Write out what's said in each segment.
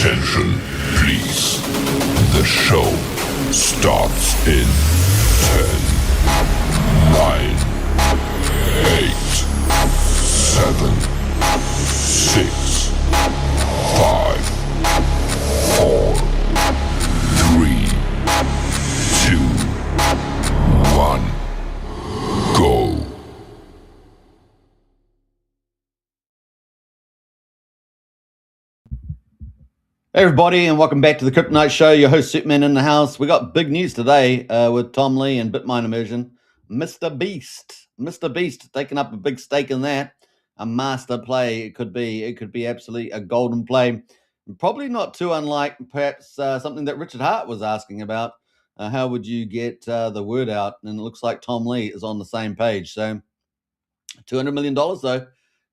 Attention, please. The show starts in 10, 9, 8, 7, 6, 5, 4, 3, 2, 1, go. Hey everybody, and welcome back to the Crypto Night Show. Your host Superman in the house. We got big news today with Tom Lee and Bitmine Immersion. MrBeast taking up a big stake in that. A master play. It could be absolutely a golden play. Probably not too unlike perhaps something that Richard Hart was asking about. How would you get the word out? And it looks like Tom Lee is on the same page. So $200 million though.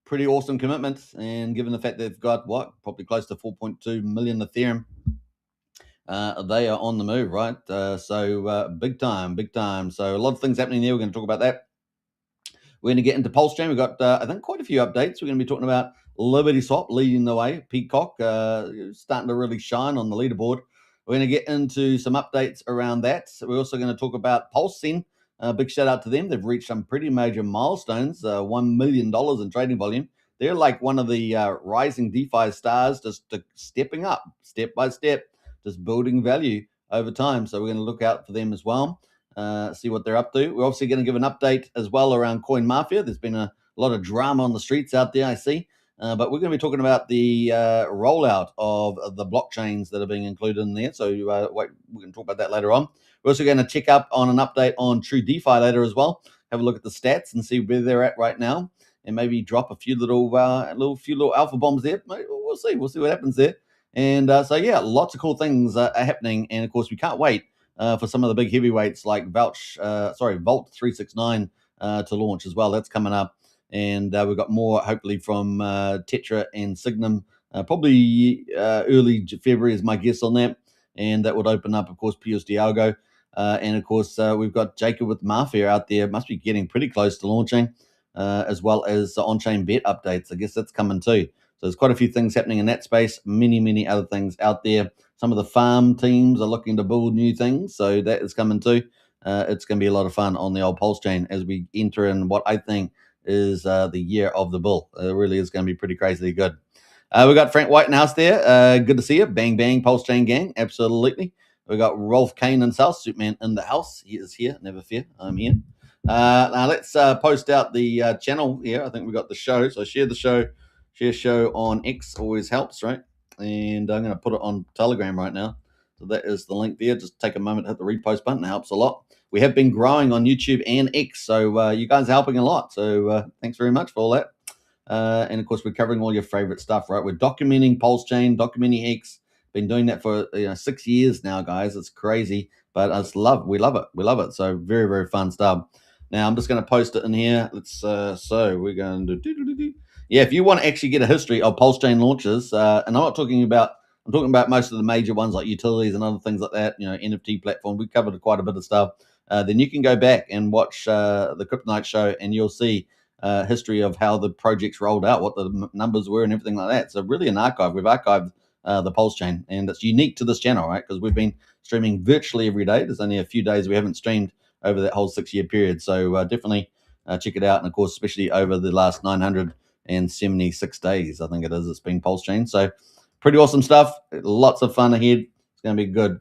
Pretty awesome commitments, and given the fact they've got probably close to 4.2 million Ethereum, they are on the move, right? So big time. So a lot of things happening there. We're going to talk about that. We're going to get into Pulse Chain. We've got I think quite a few updates. We're going to be talking about LibertySwap leading the way. PCock starting to really shine on the leaderboard. We're going to get into some updates around that. We're also going to talk about PulseSyn. Big shout out to them. They've reached some pretty major milestones, $1 million in trading volume. They're like one of the rising DeFi stars, just stepping up step by step, just building value over time. So we're going to look out for them as well, see what they're up to. We're obviously going to give an update as well around Coin Mafia. There's been a lot of drama on the streets out there, I see. But we're going to be talking about the rollout of the blockchains that are being included in there. So we're going to talk about that later on. We're also going to check up on an update on True DeFi later as well. Have a look at the stats and see where they're at right now, and maybe drop a few little alpha bombs there. We'll see. We'll see what happens there. And so yeah, lots of cool things are happening. And of course, we can't wait for some of the big heavyweights like Vault 369 to launch as well. That's coming up. And we've got more, hopefully, from Tetra and Signum, probably early February is my guess on that. And that would open up, of course, Pius Dialgo. And, of course, we've got Jacob with Mafia out there. Must be getting pretty close to launching, as well as on-chain bet updates. I guess that's coming too. So there's quite a few things happening in that space, many other things out there. Some of the farm teams are looking to build new things, so that is coming too. It's going to be a lot of fun on the old Pulse chain as we enter in what I think is the year of the bull. It really is going to be pretty crazily good. We got Frank Whitehouse there. Good to see you. Bang, bang, Pulse Chain gang. Absolutely. We got Rolf Kane and South Superman in the house. He is here. Never fear. I'm here. Now let's post out the channel here. I think we got the show. So share the show. Share show on X always helps, right? And I'm going to put it on Telegram right now. So that is the link there. Just take a moment to hit the repost button. It helps a lot. We have been growing on YouTube and X, so you guys are helping a lot. So thanks very much for all that. And, of course, we're covering all your favorite stuff, right? We're documenting Pulse Chain, documenting X. Been doing that for 6 years now, guys. It's crazy, but we love it. So very fun stuff. Now I'm just going to post it in here. Let's so we're going to if you want to actually get a history of Pulse Chain launches, and I'm talking about most of the major ones like utilities and other things like that. NFT platform. We covered quite a bit of stuff. Then you can go back and watch the Crypto Night Show, and you'll see history of how the projects rolled out, what the numbers were, and everything like that. So really an archive. We've archived the Pulse Chain, and it's unique to this channel, right? Because we've been streaming virtually every day. There's only a few days we haven't streamed over that whole 6-year period. So definitely check it out. And of course, especially over the last 976 days, I think it is, it's been Pulse Chain. So pretty awesome stuff. Lots of fun ahead. It's going to be good.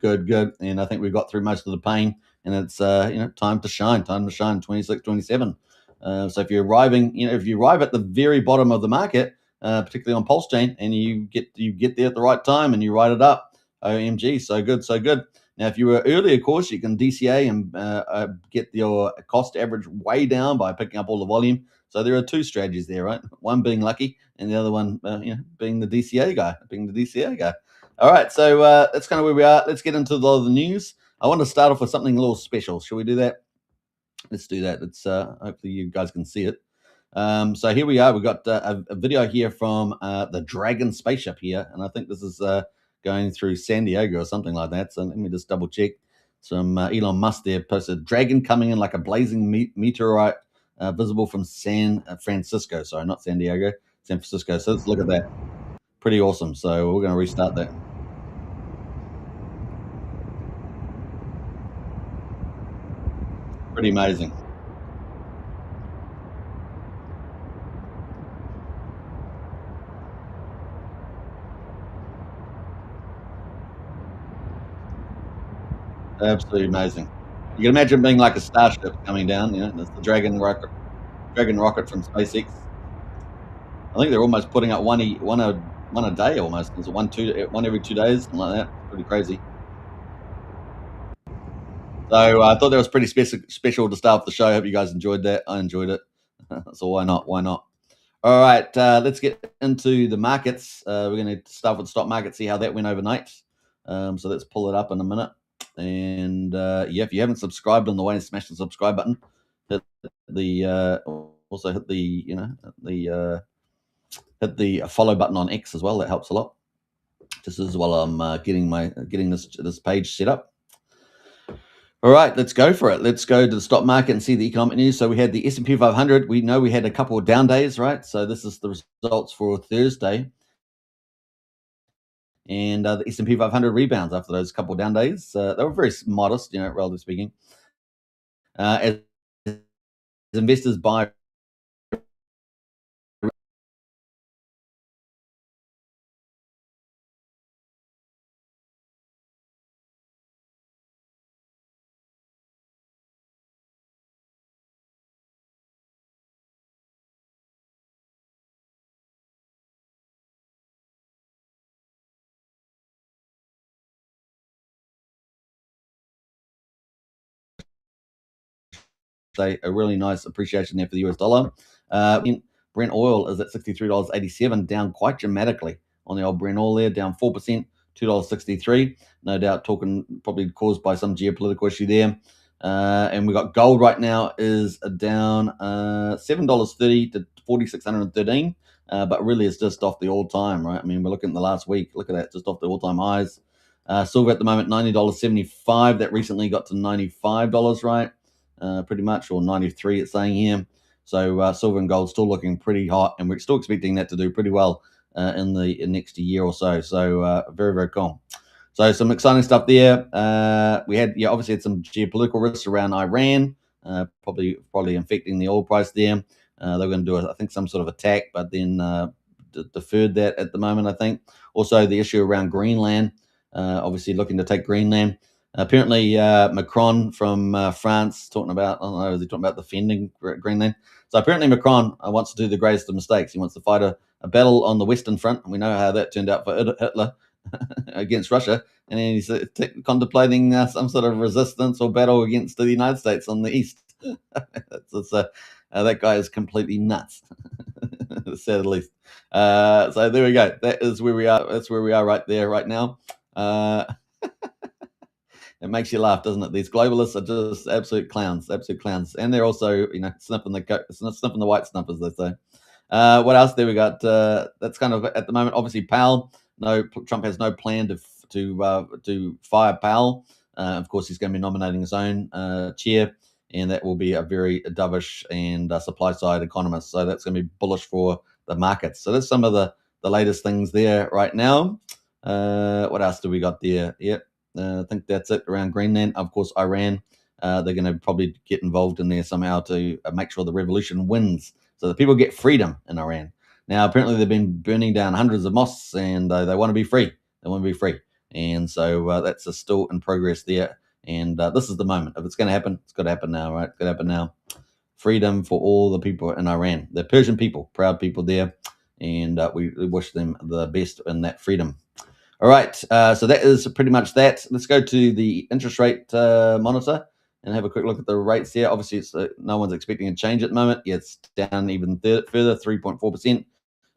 And I think we've got through most of the pain, and it's time to shine 26, 27. So if you're arriving, if you arrive at the very bottom of the market, particularly on Pulse Chain, and you get there at the right time and you ride it up, OMG, so good. Now, if you were early, of course, you can DCA and get your cost average way down by picking up all the volume. So there are two strategies there, right? One being lucky, and the other one, being the DCA guy. All right, so that's kind of where we are. Let's get into a lot of the news. I want to start off with something a little special. Shall we do that? Let's do that. It's hopefully you guys can see it. So here we are. We've got a video here from the Dragon spaceship here, and I think this is going through San Diego or something like that. So let me just double check. Some Elon Musk there posted Dragon coming in like a blazing meteorite, visible from San Francisco. Sorry, not San Diego, San Francisco. So let's look at that. Pretty awesome. So we're going to restart that. Pretty amazing. Absolutely amazing. You can imagine being like a starship coming down, that's the Dragon rocket from SpaceX. I think they're almost putting out one a day almost. Is it one every 2 days? Something like that. Pretty crazy. So, I thought that was pretty special to start off the show. Hope you guys enjoyed that. I enjoyed it. So why not? Why not? All right, let's get into the markets. We're going to start with the stock market, see how that went overnight. So let's pull it up in a minute. And yeah, if you haven't subscribed on the way, smash the subscribe button. Hit the also hit the hit the follow button on X as well. That helps a lot. Just as well, I'm getting this page set up. All right, let's go for it. Let's go to the stock market and see the economic news. So we had the S&P 500. We know we had a couple of down days, right? So this is the results for Thursday. And the S&P 500 rebounds after those couple of down days. They were very modest, relatively speaking. As investors buy a really nice appreciation there for the US dollar. Brent oil is at $63.87, down quite dramatically on the old Brent oil there, down 4%, $2.63. No doubt talking probably caused by some geopolitical issue there. And we got gold right now is down $7.30 to 4,613. But really it's just off the all-time, right? I mean, we're looking at the last week. Look at that, just off the all-time highs. Silver at the moment, $90.75. That recently got to $95, right? Pretty much, or 93 it's saying here. So silver and gold still looking pretty hot, and we're still expecting that to do pretty well in the next year or so. So very, very cool. So some exciting stuff there. We had, obviously had some geopolitical risks around Iran, probably affecting the oil price there. They were going to do, I think, some sort of attack, but then deferred that at the moment, I think. Also, the issue around Greenland, obviously looking to take Greenland. Apparently, Macron from France talking about, I don't know, is he talking about defending Greenland? So apparently Macron wants to do the greatest of mistakes. He wants to fight a battle on the Western Front. We know how that turned out for Hitler against Russia. And then he's contemplating some sort of resistance or battle against the United States on the East. That guy is completely nuts, to say the least. So there we go. That is where we are. That's where we are right there, right now. It makes you laugh, doesn't it? These globalists are just absolute clowns, and they're also, sniffing the white snuff, as they say. What else there we got? That's kind of at the moment. Obviously, Powell. No, Trump has no plan to fire Powell. Of course, he's going to be nominating his own chair, and that will be a very dovish and supply side economist. So that's going to be bullish for the markets. So that's some of the latest things there right now. What else do we got there? Yep. I think that's it around Greenland. Of course, Iran, they're going to probably get involved in there somehow to make sure the revolution wins, so that people get freedom in Iran. Now, apparently, they've been burning down hundreds of mosques, and they want to be free. They want to be free, and so that's still in progress there. And this is the moment. If it's going to happen, it's got to happen now, right? It's got to happen now. Freedom for all the people in Iran. They're Persian people, proud people there, and we wish them the best in that freedom. All right, so that is pretty much that. Let's go to the interest rate monitor and have a quick look at the rates here. Obviously, it's no one's expecting a change at the moment. Yeah, it's down even further, 3.4%.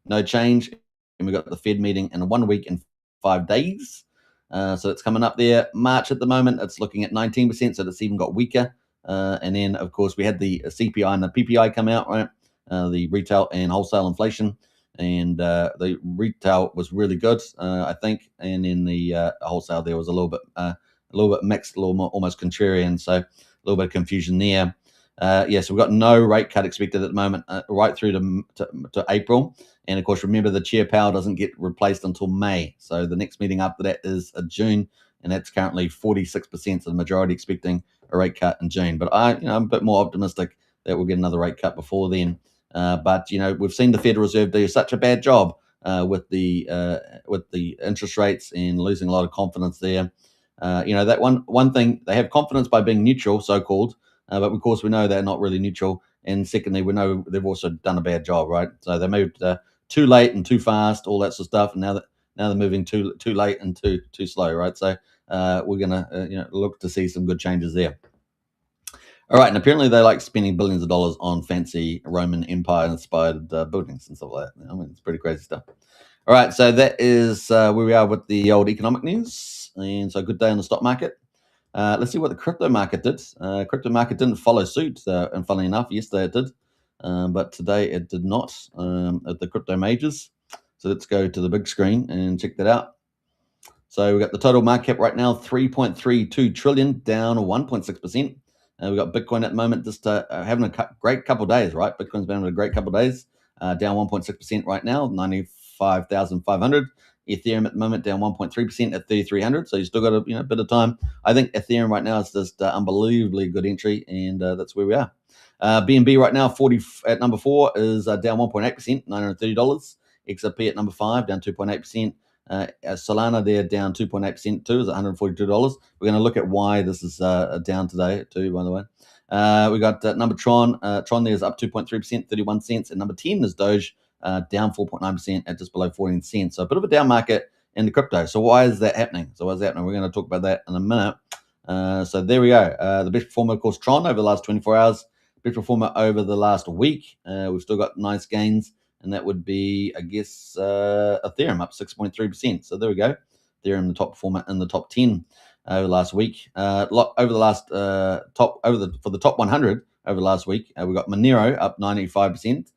No change. And we've got the Fed meeting in 1 week and 5 days. So it's coming up there. March at the moment, it's looking at 19%, so it's even got weaker. And then, of course, we had the CPI and the PPI come out, right? The retail and wholesale inflation. And the retail was really good, I think, and in the wholesale there was a little bit mixed, a little more almost contrarian, so a little bit of confusion there. So we've got no rate cut expected at the moment, right through to April. And of course, remember the Chair Powell doesn't get replaced until May, so the next meeting after that is June, and that's currently 46%, so the majority expecting rate cut in June. But I'm a bit more optimistic that we'll get another rate cut before then. But we've seen the Federal Reserve do such a bad job with the interest rates and losing a lot of confidence there. That one thing, they have confidence by being neutral, so called, but of course we know they're not really neutral. And secondly, we know they've also done a bad job, right? So they moved too late and too fast, all that sort of stuff, and now they're moving too late and too slow, right? So we're gonna look to see some good changes there. All right, and apparently they like spending billions of dollars on fancy Roman Empire-inspired buildings and stuff like that. I mean, it's pretty crazy stuff. All right, so that is where we are with the old economic news, and so good day on the stock market. Let's see what the crypto market did. Crypto market didn't follow suit, and funnily enough, yesterday it did, but today it did not at the crypto majors. So let's go to the big screen and check that out. So we've got the total market cap right now, 3.32 trillion, down 1.6%. We've got Bitcoin at the moment just having a great couple of days, right? Bitcoin's been having a great couple of days, down 1.6% right now, 95,500. Ethereum at the moment down 1.3% at 3,300. So you still got a bit of time. I think Ethereum right now is just unbelievably good entry, and that's where we are. BNB right now, 40 at number 4 is down 1.8%, $930. XRP at number 5 down 2.8%. Solana there down 2.8% too, is $142. We're going to look at why this is down today too, by the way. We got number Tron. Tron there is up 2.3%, 31 cents. And number 10 is Doge, down 4.9% at just below 14 cents. So a bit of a down market in the crypto. So why is that happening? We're going to talk about that in a minute. So there we go. The best performer, of course, Tron over the last 24 hours. Best performer over the last week. We've still got nice gains. And that would be, I guess, Ethereum up 6.3%. So there we go. Ethereum, the top performer in the top 10 over the last week. For the top 100 over the last week, we got Monero up 95%,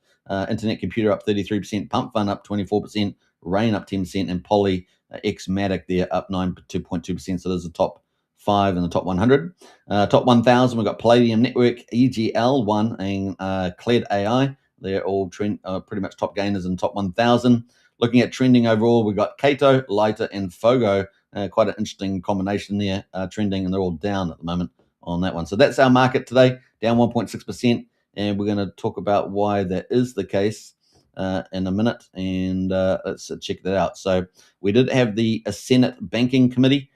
Internet Computer up 33%, Pump Fund up 24%, Rain up 10%, and Poly X Matic there up 2.2%. So there's the top 5 in the top 100. Top 1,000, we've got Palladium Network, EGL1, and Cled AI. They're all pretty much top gainers in top 1,000. Looking at trending overall, we've got Kato, Lighter, and Fogo. Quite an interesting combination there, trending, and they're all down at the moment on that one. So that's our market today, down 1.6%. And we're going to talk about why that is the case in a minute. And let's check that out. So we did have the Senate Banking Committee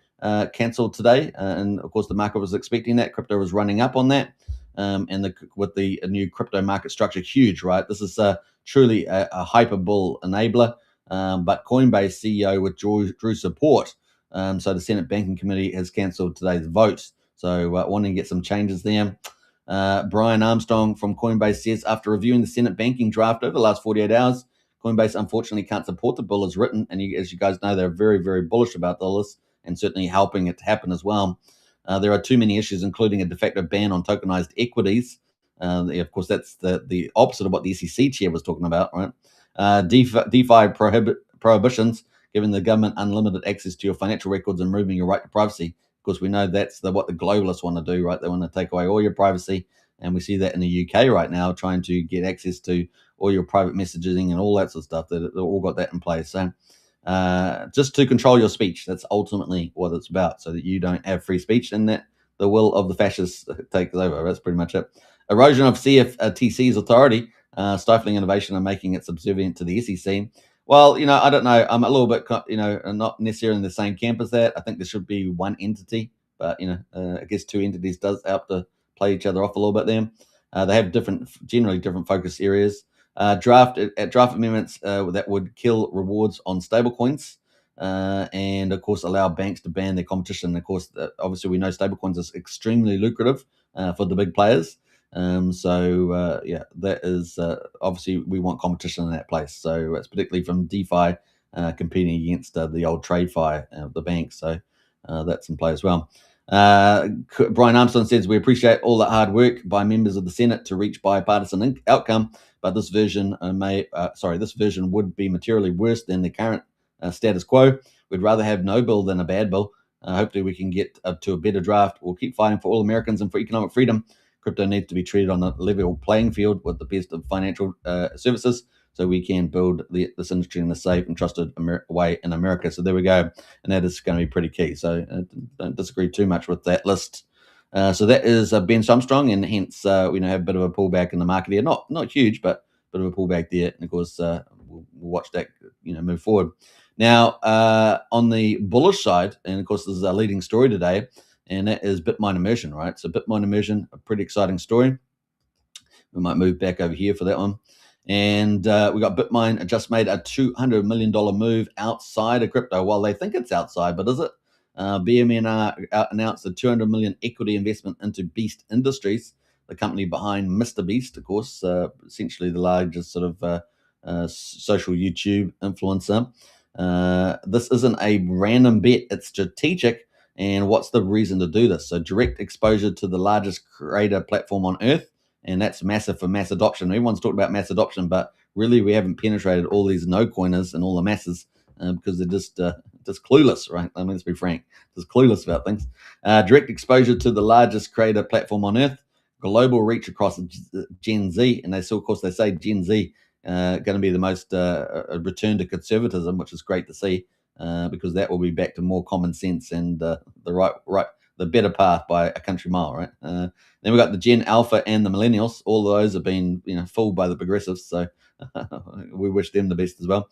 cancelled today. And of course, the market was expecting that. Crypto was running up on that. And with the new crypto market structure, huge, right? This is truly a hyper bull enabler. But Coinbase CEO withdrew support. So the Senate Banking Committee has cancelled today's vote. So wanting to get some changes there. Brian Armstrong from Coinbase says, after reviewing the Senate banking draft over the last 48 hours, Coinbase unfortunately can't support the bill as written. And as you guys know, they're very, very bullish about this and certainly helping it to happen as well. There are too many issues, including a de facto ban on tokenized equities. Of course, that's the opposite of what the SEC chair was talking about, right? DeFi prohibitions, giving the government unlimited access to your financial records and removing your right to privacy. Of course, we know that's what the globalists want to do, right? They want to take away all your privacy. And we see that in the UK right now, trying to get access to all your private messaging and all that sort of stuff. They've all got that in place. So just to control your speech. That's ultimately what it's about, so that you don't have free speech and that the will of the fascists takes over. That's pretty much it. Erosion of CFTC's authority, stifling innovation and making it subservient to the SEC. Well, I don't know. I'm a little bit, not necessarily in the same camp as that. I think there should be one entity, but, I guess two entities does help to play each other off a little bit there. They have generally different focus areas. Draft amendments that would kill rewards on stablecoins, and of course allow banks to ban their competition. Of course, obviously we know stablecoins is extremely lucrative for the big players. That is obviously we want competition in that place. So it's particularly from DeFi competing against the old TradeFi, the banks. So that's in play as well. Brian Armstrong says, we appreciate all the hard work by members of the Senate to reach bipartisan outcome, but this version would be materially worse than the current status quo. We'd rather have no bill than a bad bill. Hopefully we can get to a better draft. We'll keep fighting for all Americans and for economic freedom. Crypto needs to be treated on a level playing field with the best of financial services, so we can build this industry in a safe and trusted way in America. So there we go. And that is going to be pretty key. So don't disagree too much with that list. So that is Ben Armstrong, and hence we have a bit of a pullback in the market here. Not huge, but a bit of a pullback there. And of course, we'll watch that move forward. Now on the bullish side, and of course this is our leading story today, and that is Bitmine immersion, right? So Bitmine immersion, a pretty exciting story. We might move back over here for that one. And we got Bitmine just made a $200 million move outside of crypto. Well, they think it's outside, but is it? BMN announced a $200 million equity investment into Beast Industries, the company behind MrBeast, of course, essentially the largest sort of social YouTube influencer. This isn't a random bet, it's strategic. And what's the reason to do this? So direct exposure to the largest creator platform on earth, and that's massive for mass adoption. Everyone's talked about mass adoption, but really we haven't penetrated all these no-coiners and all the masses because they're just clueless, right? I mean, let's be frank, just clueless about things. Direct exposure to the largest creator platform on earth, global reach across Gen Z, and of course, they say Gen Z going to be the most return to conservatism, which is great to see because that will be back to more common sense and the better path by a country mile, right? Then we got the Gen Alpha and the Millennials. All of those have been, fooled by the progressives, so we wish them the best as well.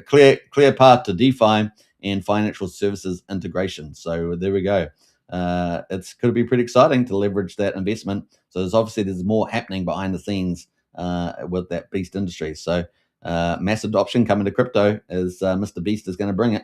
Clear path to DeFi and financial services integration. So there we go. It's going to be pretty exciting to leverage that investment. So there's more happening behind the scenes with that Beast industry. So mass adoption coming to crypto as MrBeast is going to bring it.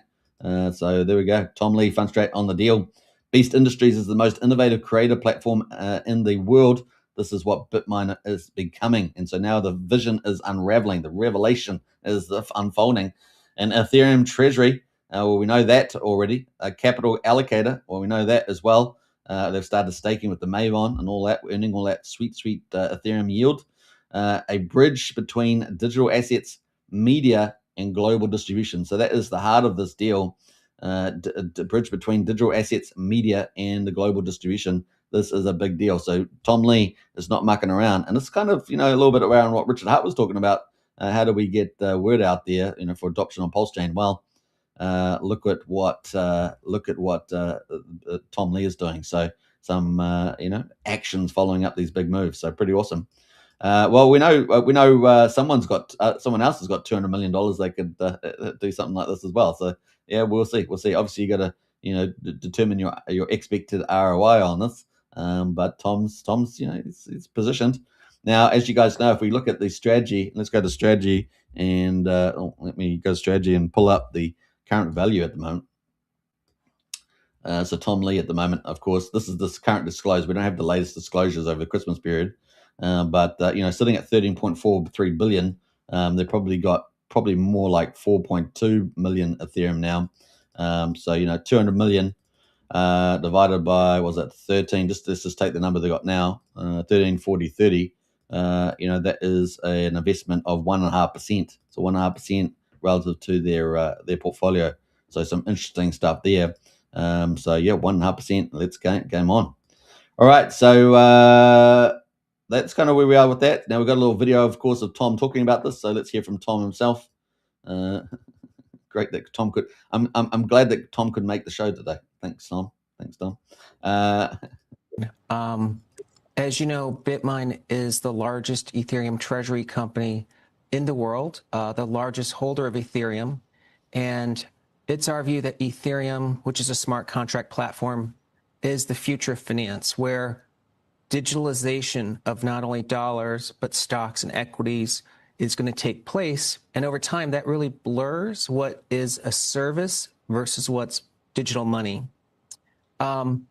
So there we go. Tom Lee, Fundstrat on the deal. Beast Industries is the most innovative creator platform in the world. This is what Bitmine is becoming. And so now the vision is unraveling. The revelation is unfolding. And Ethereum Treasury, well, we know that already. A capital allocator, well, we know that as well. They've started staking with the Maven and all that, earning all that sweet Ethereum yield. A bridge between digital assets, media, and global distribution. So that is the heart of this deal. The bridge between digital assets, media, and the global distribution. This is a big deal. So Tom Lee is not mucking around, and it's kind of a little bit around what Richard Hart was talking about. How do we get the word out there, for adoption on Pulse Chain? Well, look at what Tom Lee is doing. So some actions following up these big moves. So pretty awesome. Well, we know someone else has got $200 million. They could do something like this as well. So yeah, we'll see. Obviously, you got to determine your expected ROI on this. But Tom's he's positioned. Now, as you guys know, if we look at the strategy, let's go to strategy and let me go to strategy and pull up the current value at the moment. So Tom Lee at the moment, of course, this is this current disclosure. We don't have the latest disclosures over the Christmas period, but sitting at 13.43 billion, they probably more like 4.2 million Ethereum now. So 200 million divided by, was that 13? Let's just take the number they got now, 13, 40, 30. That is an investment of 1.5%. So 1.5% relative to their portfolio. So some interesting stuff there. So yeah, 1.5%. Let's game on. All right, so that's kind of where we are with that. Now we've got a little video, of course, of Tom talking about this. So let's hear from Tom himself. Great that Tom could. I'm glad that Tom could make the show today. Thanks, Tom. As you know, Bitmine is the largest Ethereum treasury company in the world, the largest holder of Ethereum, and it's our view that Ethereum, which is a smart contract platform, is the future of finance, where digitalization of not only dollars, but stocks and equities is going to take place. And over time, that really blurs what is a service versus what's digital money. And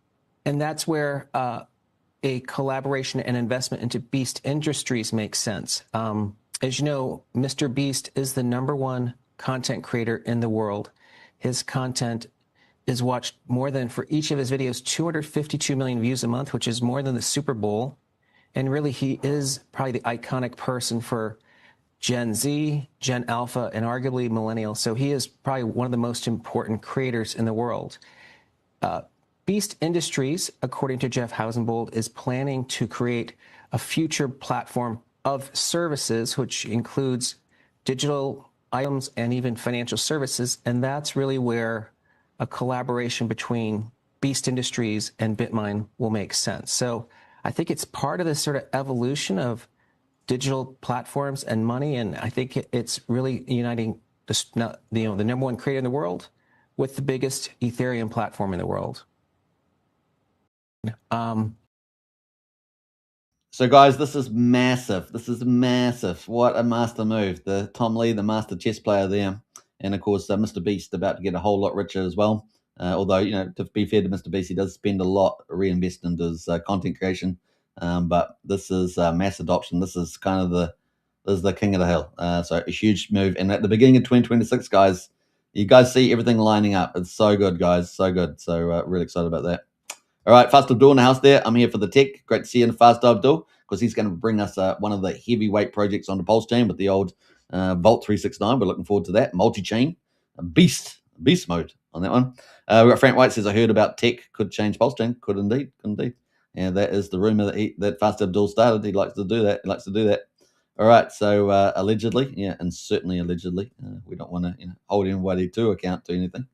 that's where a collaboration and investment into Beast Industries makes sense. As you know, MrBeast is the #1 content creator in the world. His content is watched more than, for each of his videos, 252 million views a month, which is more than the Super Bowl. And really, he is probably the iconic person for Gen Z, Gen Alpha, and arguably Millennial. So he is probably one of the most important creators in the world. Beast Industries, according to Jeff Hausenbold, is planning to create a future platform of services, which includes digital items and even financial services. And that's really where a collaboration between Beast Industries and Bitmine will make sense. So I think it's part of this sort of evolution of digital platforms and money, and I think it's really uniting the number one creator in the world with the biggest Ethereum platform in the world. So, guys, this is massive. This is massive. What a master move. The Tom Lee, the master chess player there. And, of course, MrBeast about to get a whole lot richer as well. Although, to be fair to MrBeast, he does spend a lot reinvest into his content creation. But this is mass adoption. This is kind of the king of the hill. So a huge move. And at the beginning of 2026, guys, you guys see everything lining up. It's so good, guys. So good. So really excited about that. All right, Fast Abdul in the house there. I'm here for the tech. Great to see you in Fast Abdul, because he's going to bring us one of the heavyweight projects on the Pulse chain with the old Vault 369. We're looking forward to that. Multi-chain, beast mode on that one. We've got Frank White says, I heard about tech could change Pulse chain. Could indeed. And that is the rumor that Fast Abdul started. He likes to do that. All right, so allegedly, and certainly allegedly. We don't want to hold anybody to account to anything.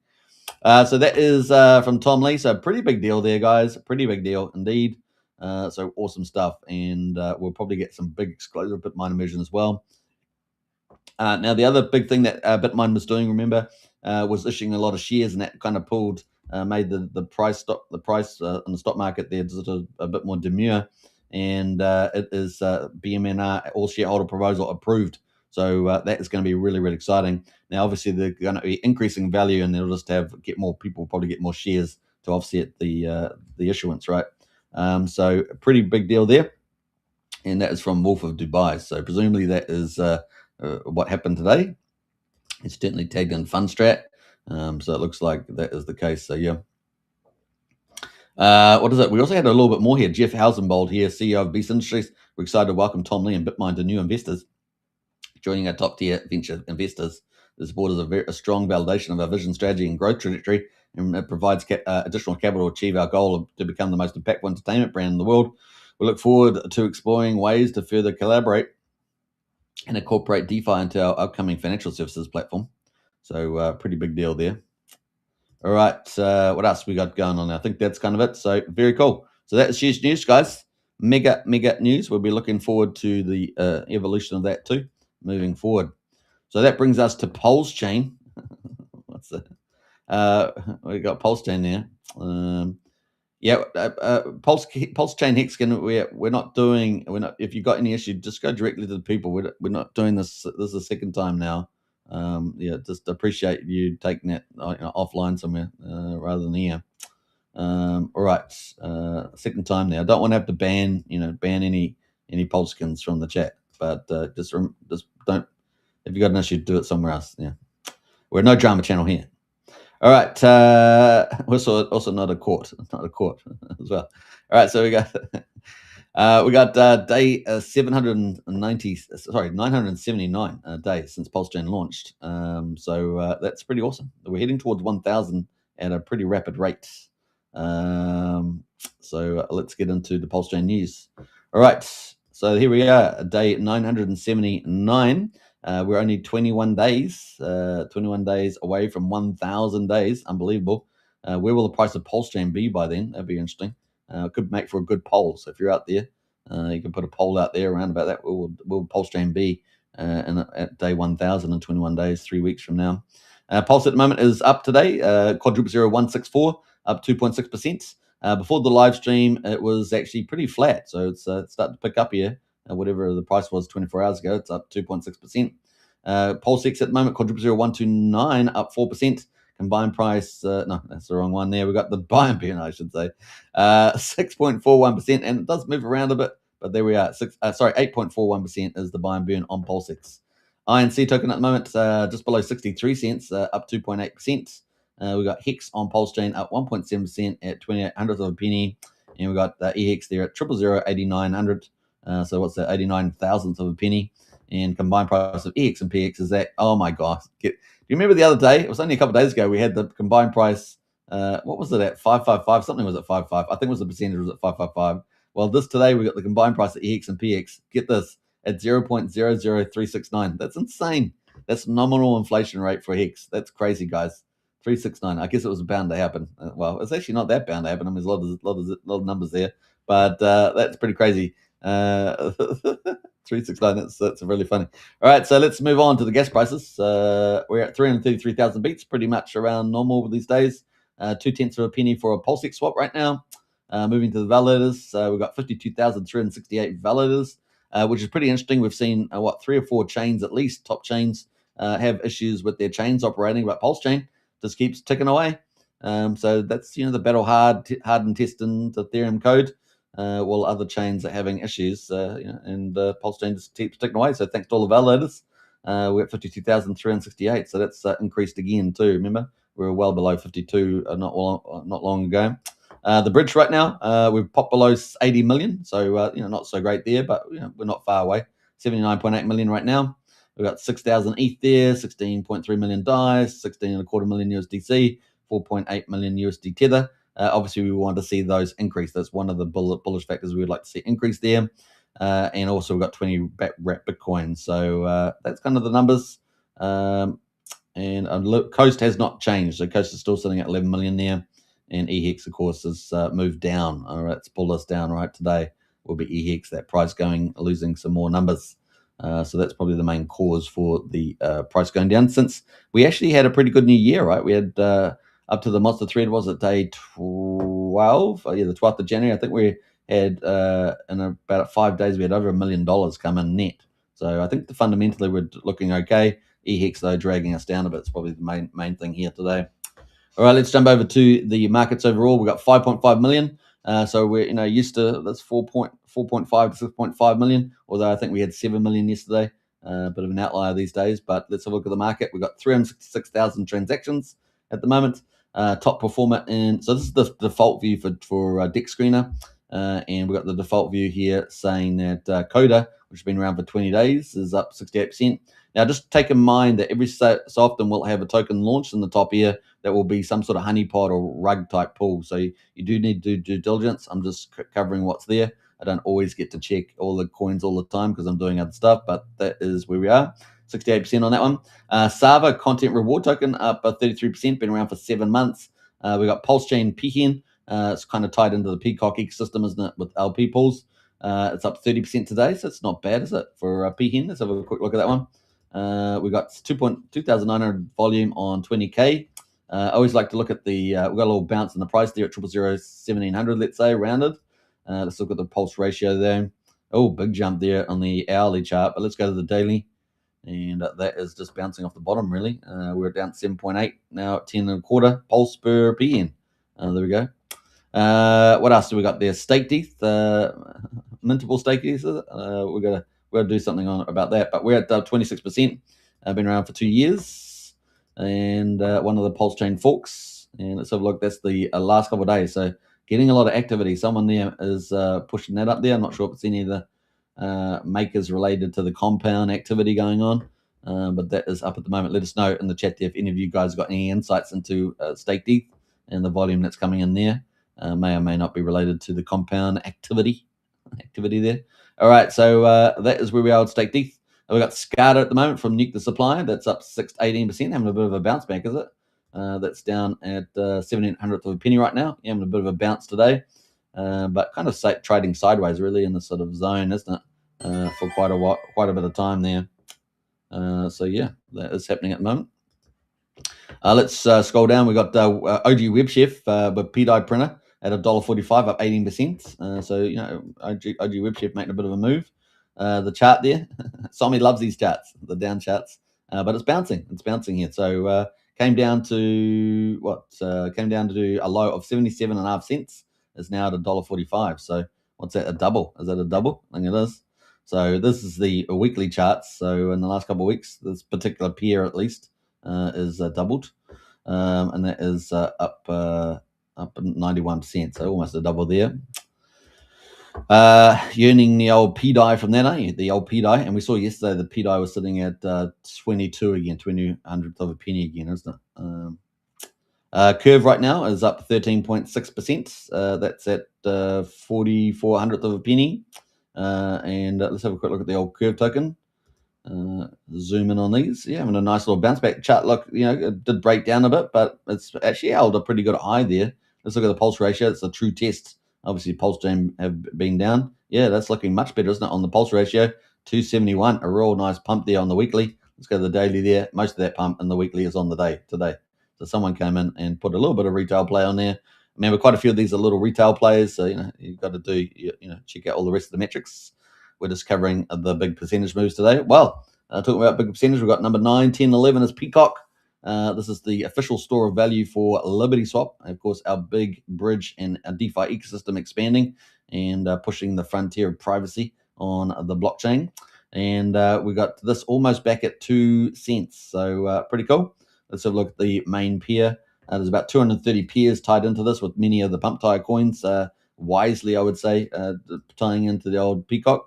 So that is from Tom Lee. So pretty big deal there, guys. Pretty big deal indeed. So awesome stuff. And we'll probably get some big exclusive Bitmine immersion as well. Now, the other big thing that Bitmine was doing, remember, was issuing a lot of shares, and that kind of made the price on the stock market there just a bit more demure. And it is BMNR, all shareholder proposal approved. So that is going to be really, really exciting. Now, obviously, they're going to be increasing value, and they'll just get more people, probably get more shares to offset the issuance, right? So a pretty big deal there. And that is from Wolf of Dubai. So presumably that is what happened today. It's certainly tagged in Fundstrat. So it looks like that is the case. So, yeah. What is it? We also had a little bit more here. Jeff Hausenbold here, CEO of Beast Industries. We're excited to welcome Tom Lee and Bitmine to new investors. Joining our top-tier venture investors, this board is a strong validation of our vision, strategy, and growth trajectory, and it provides additional capital to achieve our goal to become the most impactful entertainment brand in the world. We look forward to exploring ways to further collaborate and incorporate DeFi into our upcoming financial services platform. So pretty big deal there. All right, what else we got going on? I think that's kind of it. So very cool. So that is huge news, guys. Mega news. We'll be looking forward to the evolution of that too, moving forward. So that brings us to Pulse Chain. What's that? We got Pulse Chain there. Pulse Chain Hexagon. We're not. If you got any issue, just go directly to the people. We're not doing this. This is the second time now. Just appreciate you taking that offline somewhere rather than here. All right, second time now. I don't want to have to ban any Pulsekins from the chat, but just don't. If you got an issue, do it somewhere else. Yeah, we're no drama channel here. All right, also not a court as well. All right, so we got day 979 days since PulseChain launched. So that's pretty awesome. We're heading towards 1,000 at a pretty rapid rate. So let's get into the PulseChain news. All right, so here we are, day 979. We're only 21 days away from 1,000 days. Unbelievable. Where will the price of PulseChain be by then? That'd be interesting. Could make for a good poll. So if you're out there, you can put a poll out there around about that. Will PulseChain be at day 1,000 in 21 days, 3 weeks from now? Pulse at the moment is up today, quadruple 0164, up 2.6%. Before the live stream, it was actually pretty flat. So it's starting to pick up here. Whatever the price was 24 hours ago, it's up 2.6%. PulseX at the moment, quadruple 0129, up 4%. Combined price, no, that's the wrong one there. We've got the buy and burn, I should say, 6.41%, and it does move around a bit, but there we are. 8.41% is the buy and burn on PulseX. INC token at the moment, just below 63 cents, up 2.8%. We've got Hex on PulseChain up 1.7% at 28 hundredths of a penny, and we've got EHEX there at 0.0008900. So what's that? 89 thousandths of a penny. And combined price of EX and PX is that, oh my gosh. Do you remember the other day? It was only a couple of days ago. We had the combined price. What was it at? 555. Something was at 55. I think it was the percentage was at 555. Well, today we got the combined price of EX and PX. Get this, at 0.00369. That's insane. That's nominal inflation rate for Hex. That's crazy, guys. 369. I guess it was bound to happen. Well, it's actually not that bound to happen. I mean, there's a lot of numbers there, but that's pretty crazy. 369. That's really funny. All right, so let's move on to the gas prices. We're at 333,000 beats, pretty much around normal these days. 0.2 of a penny for a PulseX swap right now. Moving to the validators, we've got 52,368 validators, which is pretty interesting. We've seen 3 or 4 chains, at least top chains, have issues with their chains operating, but Pulse Chain just keeps ticking away. So that's the battle hardened testing to Ethereum code. While other chains are having issues, and Pulse Chain just keeps ticking away. So thanks to all the validators, we're at 52,368. So that's increased again too. Remember, we were well below 52 not long ago. The bridge right now, we've popped below 80 million. So not so great there, but we're not far away. 79.8 million right now. We've got 6,000 ETH there, 16.3 million DICE, 16.25 million USDC, 4.8 million USD Tether. Obviously, we want to see those increase. That's one of the bullish factors we would like to see increase there. And also, we've got 20 wrapped Bitcoin. So that's kind of the numbers. And Coast has not changed. So Coast is still sitting at 11 million there. And EHEX, of course, has moved down. All right, it's pulled us down right today. Will be EHEX, that price losing some more numbers. So that's probably the main cause for the price going down. Since we actually had a pretty good new year, right? We had up to the monster thread, was it day 12? Oh, yeah, the 12th of January. I think we had in about 5 days, we had over $1 million come in net. So I think fundamentally we're looking okay. EHEX, though, dragging us down a bit. It's probably the main thing here today. All right, let's jump over to the markets overall. We've got 5.5 million. So we're used to this 4.5 to 6.5 million, although I think we had 7 million yesterday. A bit of an outlier these days, but let's have a look at the market. We've got 366,000 transactions at the moment. Top performer so this is the default view for Dex Screener. And we've got the default view here saying that Coda, which has been around for 20 days, is up 68%. Now, just take in mind that every so often we'll have a token launched in the top here that will be some sort of honeypot or rug type pool. So you do need to do due diligence. I'm just covering what's there. I don't always get to check all the coins all the time because I'm doing other stuff, but that is where we are. 68% on that one. Sava content reward token up 33%, been around for 7 months. We got Pulse Chain Pecan. It's kind of tied into the PCock ecosystem, isn't it, with LP pools? It's up 30% today, so it's not bad, is it, for Pecan? Let's have a quick look at that one. We got 2,900 volume on 20K. I always like to look at the, we've got a little bounce in the price there at 0.0001700, let's say, rounded. Let's look at the pulse ratio there. Oh, big jump there on the hourly chart, but let's go to the daily. And that is just bouncing off the bottom, really. We're down 7.8, now at 10.25 pulse per PM. There we go. What else do we got there? Stake ETH, mintable stake ETH. We're gonna do something about that, but we're at 26%. Been around for 2 years, and one of the Pulse Chain forks. And let's have a look. That's the last couple of days. So getting a lot of activity. Someone there is pushing that up there. I'm not sure if it's any of the makers related to the compound activity going on, but that is up at the moment. Let us know in the chat there if any of you guys got any insights into stake ETH and the volume that's coming in there. May or may not be related to the compound activity there. All right, so that is where we are with stake ETH. We've got SCADA at the moment from Nuke the Supply. That's up 18%, having a bit of a bounce back, is it? That's down at 1700th of a penny right now. Yeah, having a bit of a bounce today, but kind of trading sideways, really, in this sort of zone, isn't it? For quite a bit of time there. So yeah, that is happening at the moment. Let's scroll down. We got OG Web Chef with PDI printer at $1.45, up 18%. So OG Web Chef making a bit of a move. The chart there, Somi loves these charts, the down charts, but it's bouncing. It's bouncing here. So came down to what? Came down to a low of 77.5 cents. Is now at $1.45. So what's that? A double? Is that a double? I think it is. So this is the weekly charts. So in the last couple of weeks, this particular pair at least is doubled, and that is up 91%. So almost a double there. Earning the old PDI from that, aren't you? The old PDI. And we saw yesterday the PDI was sitting at 22 again, 20/100th of a penny again, isn't it? Curve right now is up 13.6%. That's at 44/100th of a penny. And let's have a quick look at the old Curve token. Zoom in on these. Yeah, having a nice little bounce back chart. Look, it did break down a bit, but it's actually held a pretty good high there. Let's look at the pulse ratio. It's a true test. Obviously, pulse jam have been down. Yeah, that's looking much better, isn't it? On the pulse ratio, 271, a real nice pump there on the weekly. Let's go to the daily there. Most of that pump in the weekly is on the day today. So someone came in and put a little bit of retail play on there. Remember, quite a few of these are little retail players, so you've got to check out all the rest of the metrics. We're just covering the big percentage moves today. Well, talking about big percentage, we've got number 9, 10, 11 is PCock. This is the official store of value for LibertySwap. Of course, our big bridge and our DeFi ecosystem expanding and pushing the frontier of privacy on the blockchain. And we got this almost back at 2 cents. So pretty cool. Let's have a look at the main pair. There's about 230 pairs tied into this with many of the pump tire coins, wisely, I would say, tying into the old PCock.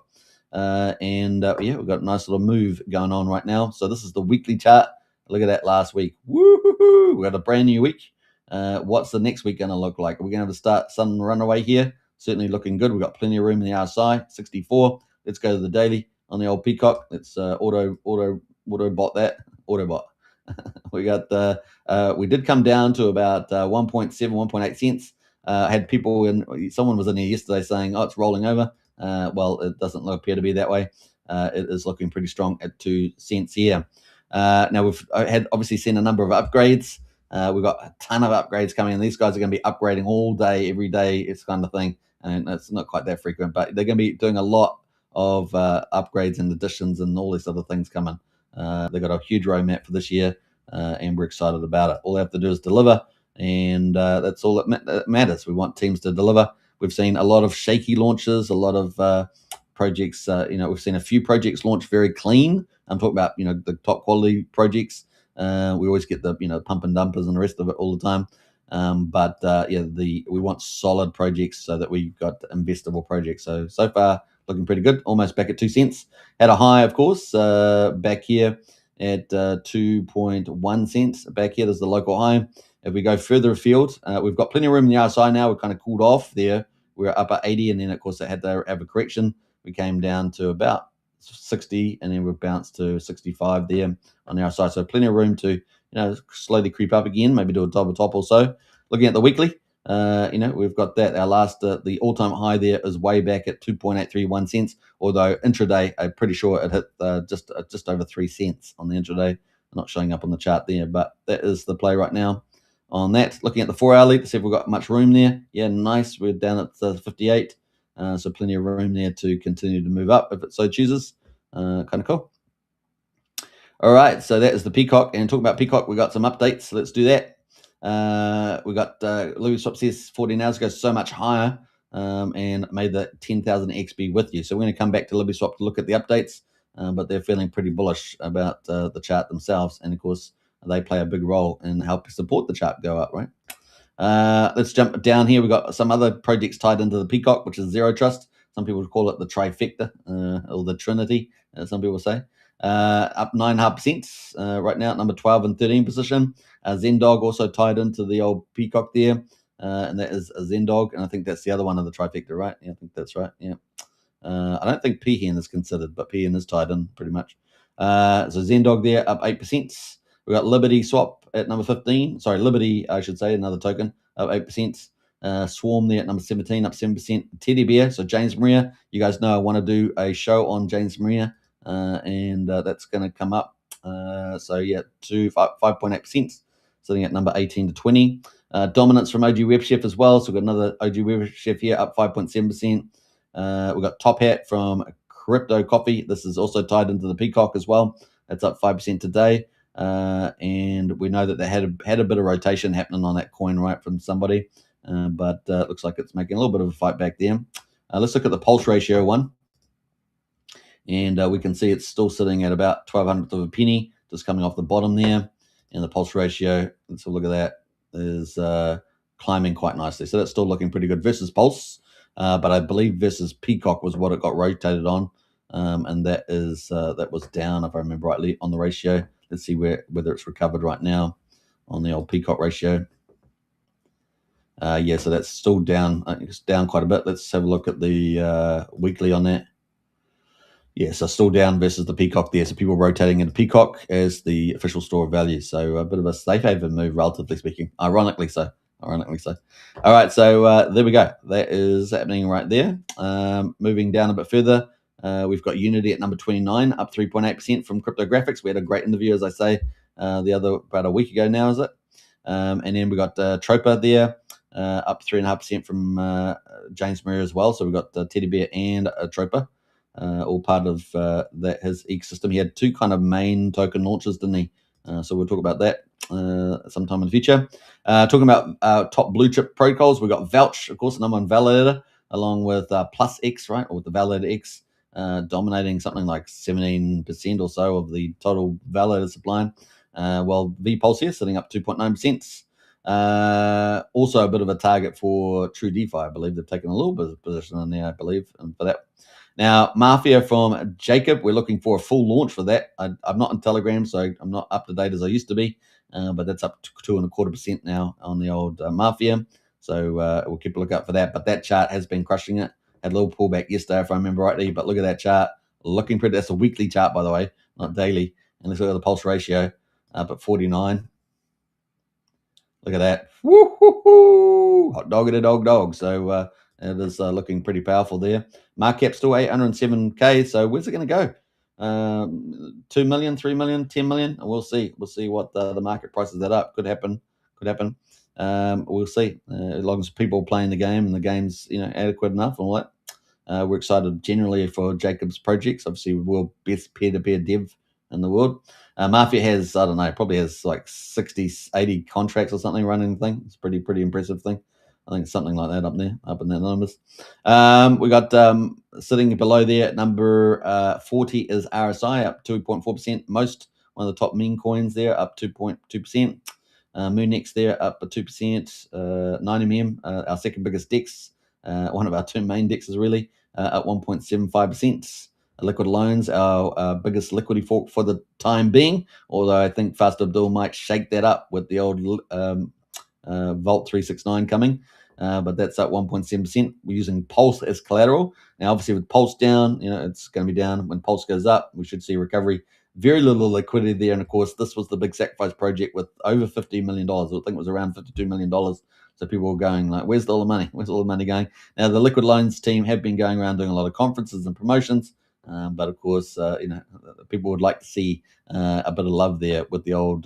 Yeah, we've got a nice little move going on right now. So this is the weekly chart. Look at that last week. Woo-hoo-hoo! We got a brand new week. What's the next week going to look like? Are we going to have to start some runaway here? Certainly looking good. We've got plenty of room in the RSI, 64. Let's go to the daily on the old PCock. Let's auto-bot that. Autobot. We got we did come down to about 1.7, 1.8 cents. Had people someone was in here yesterday saying, oh, it's rolling over. Well, it doesn't appear to be that way. It is looking pretty strong at 2 cents here. Now, we've had obviously seen a number of upgrades. We've got a ton of upgrades coming in. These guys are going to be upgrading all day, every day. It's kind of thing. And it's not quite that frequent, but they're going to be doing a lot of upgrades and additions and all these other things coming. They've got a huge roadmap for this year, and we're excited about it. All they have to do is deliver, and that's all that matters. We want teams to deliver. We've seen a lot of shaky launches, a lot of projects. We've seen a few projects launch very clean. I'm talking about the top quality projects. We always get the pump and dumpers and the rest of it all the time. We want solid projects so that we've got investable projects. So far looking pretty good. Almost back at 2 cents. Had a high, of course, back here at 2.1 cents. Back here, there's the local high. If we go further afield, we've got plenty of room in the RSI now. We've kind of cooled off there. We're up at 80, and then, of course, it had to have a correction. We came down to about 60, and then we've bounced to 65 there on the RSI. So plenty of room to, slowly creep up again, maybe do a double top or so. Looking at the weekly, we've got that. Our last, the all-time high there is way back at 2.831 cents, although intraday, I'm pretty sure it hit just over 3 cents on the intraday. Not showing up on the chart there, but that is the play right now on that. Looking at the 4-hourly to see if we've got much room there. Yeah, nice. We're down at 58, so plenty of room there to continue to move up if it so chooses. Kind of cool. All right, so that is the PCock. And talking about PCock, we got some updates. Let's do that. We got LibertySwap says 14 hours ago so much higher, and made the 10,000 XB with you. So we're going to come back to LibertySwap to look at the updates, but they're feeling pretty bullish about the chart themselves. And of course, they play a big role in helping support the chart go up, right? Let's jump down here. We've got some other projects tied into the PCock, which is Zero Trust. Some people call it the trifecta, or the Trinity, some people say. Up 9.5% right now at number 12 and 13 position. Zendog also tied into the old PCock there, and that is a Zendog, and I think that's the other one of the trifecta, right? Yeah, I think that's right. Yeah. I don't think Peahen is considered, but Peahen is tied in pretty much. So Zendog there up 8%. We got LibertySwap at number 15. Sorry, Liberty, I should say, another token up 8%. Swarm there at number 17, up 7%. Teddy Bear, so James Maria. You guys know I want to do a show on James Maria, and that's going to come up. So yeah, to 5.8%, sitting at number 18 to 20. Dominance from OG Web Chef as well. So we've got another OG Web Chef here, up 5.7%. We've got Top Hat from Crypto Coffee. This is also tied into the PCock as well. That's up 5% today. And we know that they had a bit of rotation happening on that coin, right, from somebody. But it looks like it's making a little bit of a fight back there. Let's look at the pulse ratio one. And we can see it's still sitting at about 0.12 of a penny, just coming off the bottom there. And the pulse ratio, let's have a look at that, is climbing quite nicely. So that's still looking pretty good versus Pulse. But I believe versus PCock was what it got rotated on. And that was down, if I remember rightly, on the ratio. Let's see whether it's recovered right now on the old PCock ratio. Yeah, so that's still down. It's down quite a bit. Let's have a look at the weekly on that. Yeah, so still down versus the PCock there. So people rotating into PCock as the official store of value. So a bit of a safe haven move, relatively speaking. Ironically so. Ironically so. All right, so there we go. That is happening right there. Moving down a bit further, we've got Unity at number 29, up 3.8% from Cryptographics. We had a great interview, as I say, about a week ago now, is it? And then we got Tropa there, up 3.5% from James Murray as well. So we've got Teddy Bear and Tropa. All part of his ecosystem. He had two kind of main token launches, didn't he? So we'll talk about that sometime in the future. Talking about top blue chip protocols, we've got Vouch, of course, the number one validator, along with Plus X, right, or with the Validator X, dominating something like 17% or so of the total validator supply. While VPulse here sitting up 2.9%. Also a bit of a target for True DeFi. I believe they've taken a little bit of position in there, I believe, for that. Now, Mafia from Jacob, we're looking for a full launch for that. I'm not on Telegram, so I'm not up to date as I used to be, but that's up to 2.25% now on the old Mafia. So we'll keep a lookout for that. But that chart has been crushing it. Had a little pullback yesterday, if I remember rightly. But look at that chart, looking pretty. That's a weekly chart, by the way, not daily. And let's look at the pulse ratio up at 49. Look at that. Woo-hoo-hoo! Hot dog at a dog. So it is looking pretty powerful there. Market cap still 807K. So where's it going to go? 2 million, 3 million, 10 million? We'll see. We'll see what the market prices that up. Could happen. We'll see. As long as people are playing the game and the game's adequate enough and all that. We're excited generally for Jacob's projects. Obviously, we're world best peer-to-peer dev in the world. Mafia has, I don't know, probably has like 60, 80 contracts or something running the thing. It's pretty impressive thing. I think it's something like that up there, up in that numbers. We got sitting below there at number 40 is RSI, up 2.4%. One of the top meme coins there, up 2.2%. Moonix there, up 2%. 9mm, our second biggest DEX, one of our two main DEXs really, at 1.75%. Liquid loans, our biggest liquidity fork for the time being, although I think Fast Abdul might shake that up with the old Vault 369 coming, but that's up 1.7%. We're using Pulse as collateral. Now, obviously, with Pulse down, it's going to be down. When Pulse goes up, we should see recovery. Very little liquidity there, and of course, this was the big sacrifice project with over $50 million. I think it was around $52 million. So people were going like, where's all the money? Where's all the money going? Now, the liquid loans team have been going around doing a lot of conferences and promotions. But of course, people would like to see a bit of love there with the old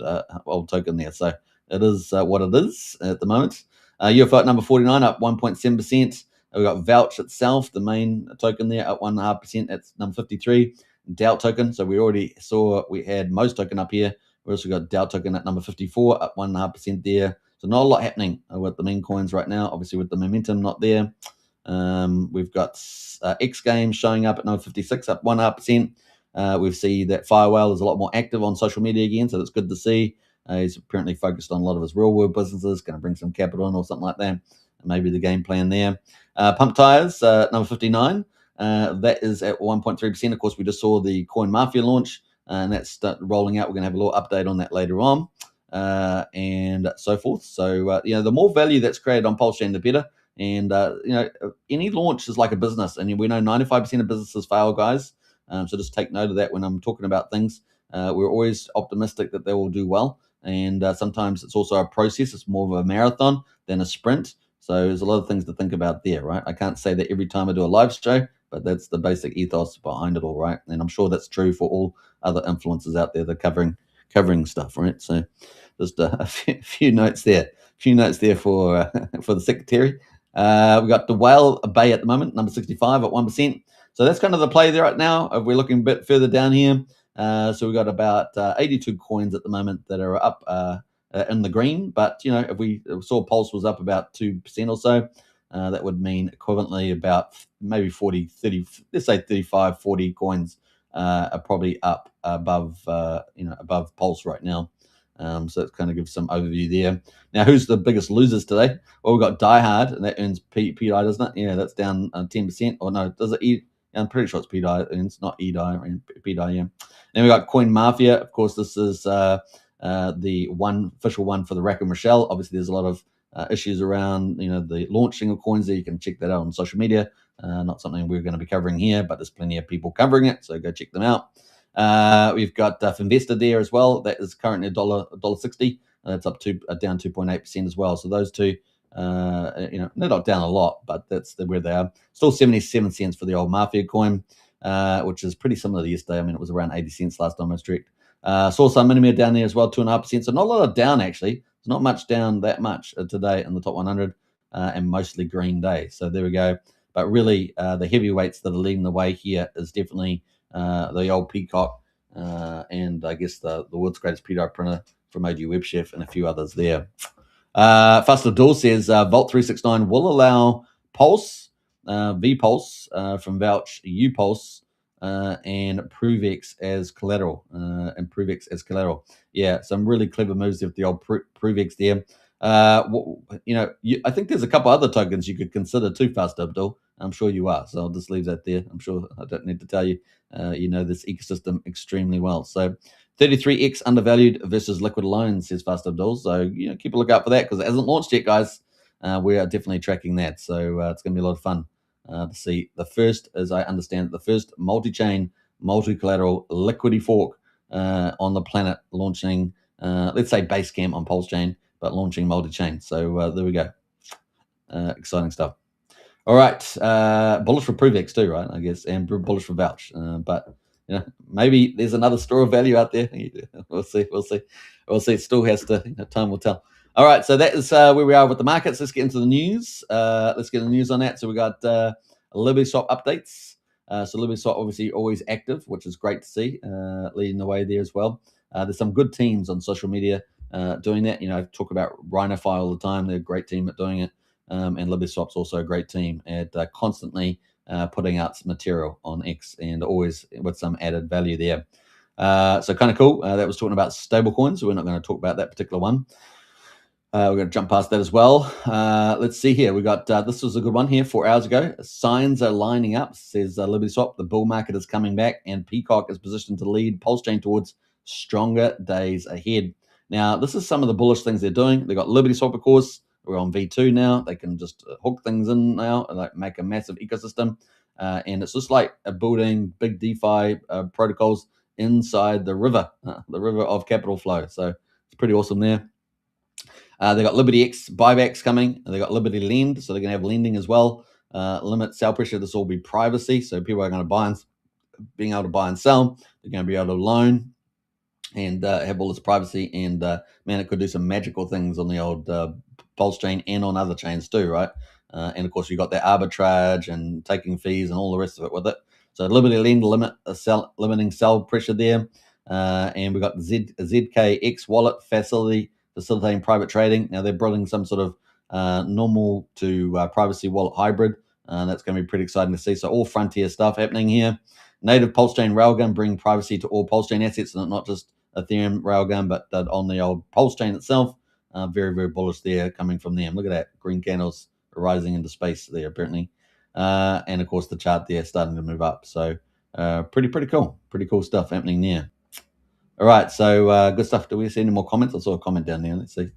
token there. So it is what it is at the moment. UFO at number 49, up 1.7%. We've got Vouch itself, the main token there, up 1.5%. That's number 53. Doubt token. So we already saw we had most token up here. We also got Doubt token at number 54, up 1.5% there. So not a lot happening with the meme coins right now. Obviously, with the momentum not there. We've got X Games showing up at number 56, up 1.5%. We see that Firewall is a lot more active on social media again, so that's good to see. He's apparently focused on a lot of his real world businesses, going to bring some capital in or something like that. Maybe the game plan there. Pump Tires, number 59. That is at 1.3%. Of course, we just saw the Coin Mafia launch, and that's rolling out. We're going to have a little update on that later on, and so forth. So, the more value that's created on Pulse Chain, the better. And, any launch is like a business. And we know 95% of businesses fail, guys. So just take note of that when I'm talking about things. We're always optimistic that they will do well. And sometimes it's also a process. It's more of a marathon than a sprint. So there's a lot of things to think about there, right? I can't say that every time I do a live show, but that's the basic ethos behind it all, right? And I'm sure that's true for all other influencers out there that are covering stuff, right? So just a few notes there. For the secretary. We've got the Whale Bay at the moment, number 65 at 1%. So that's kind of the play there right now. If we're looking a bit further down here, so we've got about 82 coins at the moment that are up in the green. But, if we saw Pulse was up about 2% or so, that would mean equivalently about maybe 40, 30, let's say 35, 40 coins are probably up above Pulse right now. So it kind of gives some overview there. Now, who's the biggest losers today? Well, we've got Die Hard, and that earns PDI, doesn't it? Yeah, that's down 10%. Or no, does it? I'm pretty sure it's PDI. It's not EDI, PDI, yeah. Then we got Coin Mafia. Of course, this is the official one for the Rack and Rochelle. Obviously, there's a lot of issues around the launching of coins there. You can check that out on social media. Not something we're going to be covering here, but there's plenty of people covering it, so go check them out. We've got Finvestor there as well. That is currently $1.60. That's up to down 2.8% as well. So those two, they're not down a lot, but that's where they are. Still 77 cents for the old Mafia coin, which is pretty similar to yesterday. I mean, it was around 80 cents last time I checked. Saw some minimum down there as well, 2.5%. So not a lot of down actually. There's not much down that much today in the top 100, and mostly green day. So there we go. But really, the heavyweights that are leading the way here is definitely the old PCock, and I guess the world's greatest PDI printer from OG Web Chef and a few others there. Fast Abdul says Vault 369 will allow Pulse, VPulse from Vouch, UPulse, and ProveX as collateral. Yeah, some really clever moves with the old ProveX there. I think there's a couple other tokens you could consider too, Fast Abdul. I'm sure you are, so I'll just leave that there. I'm sure I don't need to tell you. You know this ecosystem extremely well. So 33x undervalued versus liquid alone, says Fast Abdul. So keep a lookout for that because it hasn't launched yet, guys. We are definitely tracking that. So it's going to be a lot of fun to see the first, as I understand it, the first multi-chain, multi-collateral liquidity fork on the planet launching, let's say Basecamp on Pulse Chain, but launching multi-chain. So there we go. Exciting stuff. All right. Bullish for ProveX too, right? I guess, and bullish for Vouch. But maybe there's another store of value out there. We'll see. It still has to. Time will tell. All right. So that is where we are with the markets. Let's get into the news. Let's get the news on that. So we got LibertySwap updates. So LibertySwap obviously always active, which is great to see, leading the way there as well. There's some good teams on social media doing that. I talk about RhinoFi all the time. They're a great team at doing it. And LibertySwap's also a great team at constantly putting out some material on X and always with some added value there. So kind of cool. That was talking about stablecoins. So we're not going to talk about that particular one. We're going to jump past that as well. Let's see here. We got this was a good one here 4 hours ago. Signs are lining up, says LibertySwap. The bull market is coming back, and PCock is positioned to lead Pulse Chain towards stronger days ahead. Now, this is some of the bullish things they're doing. They got LibertySwap, of course. We're on V2 now. They can just hook things in now and like make a massive ecosystem. And it's just like building big DeFi protocols inside the river of capital flow. So it's pretty awesome there. They got LibertyX buybacks coming. They got Liberty Lend, so they're going to have lending as well. Limit sell pressure. This will be privacy, so people are going to being able to buy and sell. They're going to be able to loan and have all this privacy. And man, it could do some magical things on the old Pulse chain and on other chains too, right? And of course, you got that arbitrage and taking fees and all the rest of it with it. So Liberty Lend limiting sell pressure there. And we got ZKX wallet facilitating private trading. Now they're building some sort of normal to privacy wallet hybrid. That's going to be pretty exciting to see. So all frontier stuff happening here. Native Pulse Chain Railgun bringing privacy to all Pulse Chain assets, and not just Ethereum Railgun, but on the old Pulse Chain itself. Very, very bullish there coming from them. Look at that. Green candles rising into space there, apparently. And, of course, the chart there starting to move up. So pretty cool. Pretty cool stuff happening there. All right, so good stuff. Do we see any more comments? I saw a comment down there. Let's see.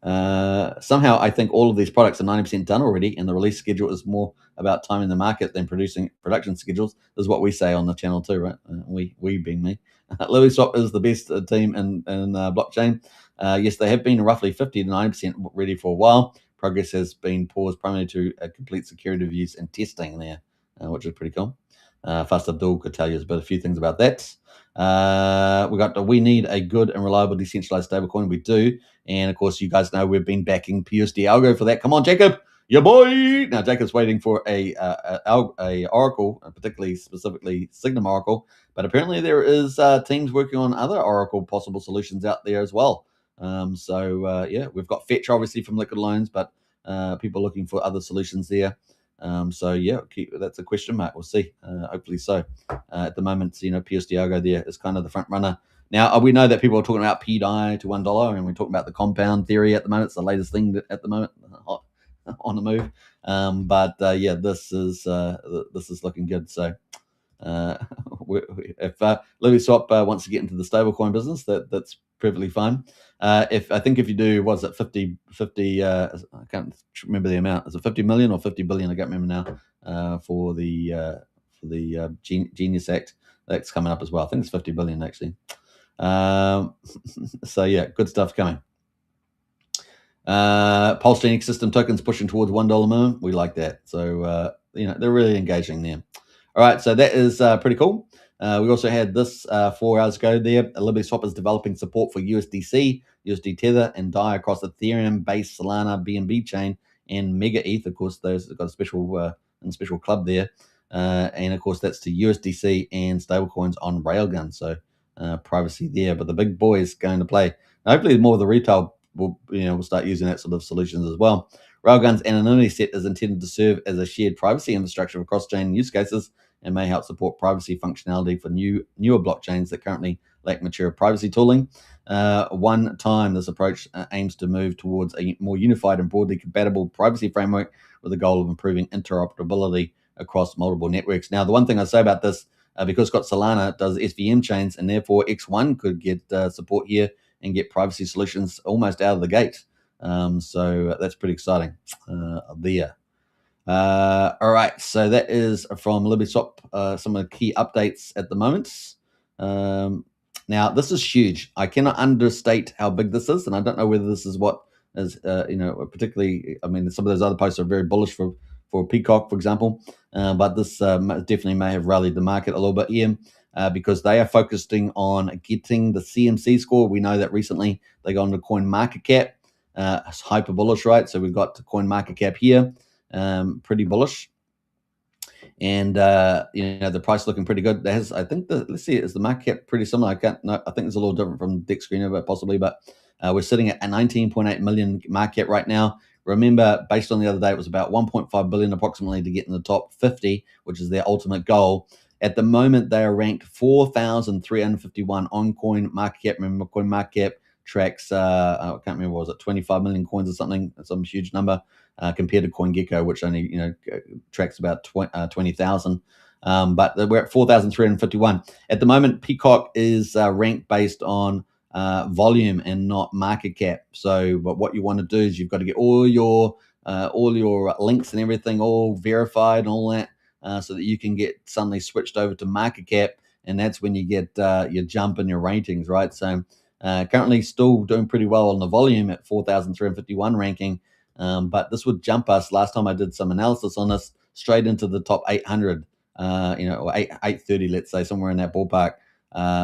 Somehow I think all of these products are 90% done already, and the release schedule is more about timing the market than production schedules. This is what we say on the channel too, right? We being me. LibertySwap is the best team in blockchain. Yes, they have been roughly 50 to 90% ready for a while. Progress has been paused primarily to complete security reviews and testing there, which is pretty cool. Fast Abdul could tell you about a few things about that. We need a good and reliable decentralized stablecoin. We do. And of course, you guys know we've been backing PUSD Algo for that. Come on, Jacob, your boy. Now, Jacob's waiting for a Oracle, specifically Signum Oracle. But apparently there is teams working on other Oracle possible solutions out there as well. We've got Fetch obviously from Liquid Loans, but people looking for other solutions there. That's a question mark. We'll see. Hopefully so. At the moment, PUSD Algo there is kind of the front runner. Now, we know that people are talking about PDI to $1, and we're talking about the compound theory at the moment. It's the latest thing at the moment, hot on the move. This is looking good. So, if LibertySwap wants to get into the stablecoin business, that's perfectly fine. If you do, what's it, 50, I can't remember the amount. Is it 50 million or 50 billion? I can't remember now. For the Genius Act that's coming up as well. I think it's 50 billion actually. So yeah, good stuff coming. Pulse Genius system tokens pushing towards $1 minimum. We like that. So they're really engaging there. All right, so that is pretty cool. We also had this 4 hours ago there. LibertySwap is developing support for USDC, USD Tether, and DAI across Ethereum-based Solana BNB chain and Mega ETH. Of course, those have got a special club there. And of course, that's to USDC and stablecoins on Railgun. So privacy there. But the big boys going to play. Now, hopefully, more of the retail we'll start using that sort of solutions as well. Railgun's anonymity set is intended to serve as a shared privacy infrastructure for cross-chain use cases and may help support privacy functionality for newer blockchains that currently lack mature privacy tooling. One time, this approach aims to move towards a more unified and broadly compatible privacy framework with the goal of improving interoperability across multiple networks. Now, the one thing I say about this, because Scott Solana does SVM chains, and therefore X1 could get support here and get privacy solutions almost out of the gate. So that's pretty exciting there. All right, so that is from LibertySwap, some of the key updates at the moment. Now, this is huge. I cannot understate how big this is, and I don't know whether this is what is, particularly, I mean, some of those other posts are very bullish for PCock, for example, but this definitely may have rallied the market a little bit here. Because they are focusing on getting the CMC score. We know that recently they got into coin market cap. It's hyper bullish, right? So we've got the coin market cap here, pretty bullish. And the price looking pretty good. Let's see, is the market cap pretty similar? I think it's a little different from Dick Screener, but possibly. But we're sitting at a 19.8 million market cap right now. Remember, based on the other day, it was about 1.5 billion approximately to get in the top 50, which is their ultimate goal. At the moment, they are ranked 4,351 on coin market cap. Remember, coin market cap tracks, I can't remember, was it 25 million coins or something, some huge number, compared to CoinGecko, which only tracks about 20,000. But we're at 4,351 at the moment. PCock is ranked based on volume and not market cap. So, but what you want to do is you've got to get all your links and everything all verified and all that. So that you can get suddenly switched over to market cap, and that's when you get your jump in your ratings, right? So currently still doing pretty well on the volume at 4,351 ranking, but this would jump us, last time I did some analysis on this, straight into the top 800, or 830, let's say, somewhere in that ballpark.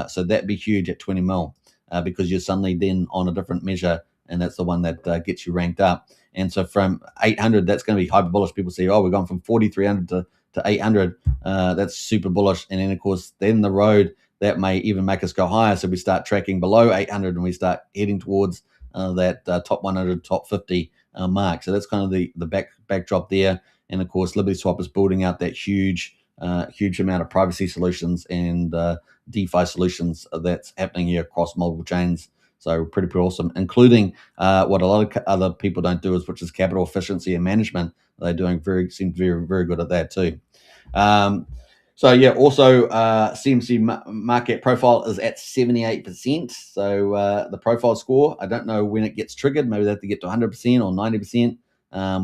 So that'd be huge at 20 mil, because you're suddenly then on a different measure, and that's the one that gets you ranked up. And so from 800, that's going to be hyper bullish. People say, oh, we're going from 4,300 to 800. That's super bullish. And then, of course, then the road that may even make us go higher. So we start tracking below 800 and we start heading towards that top 100, top 50 mark. So that's kind of the backdrop there. And of course, LibertySwap is building out that huge amount of privacy solutions and DeFi solutions that's happening here across multiple chains. So pretty awesome, including what a lot of other people don't do, which is capital efficiency and management. They're doing seem very, very good at that too. So yeah, also CMC market profile is at 78%. So the profile score, I don't know when it gets triggered. Maybe they have to get to 100% or 90%.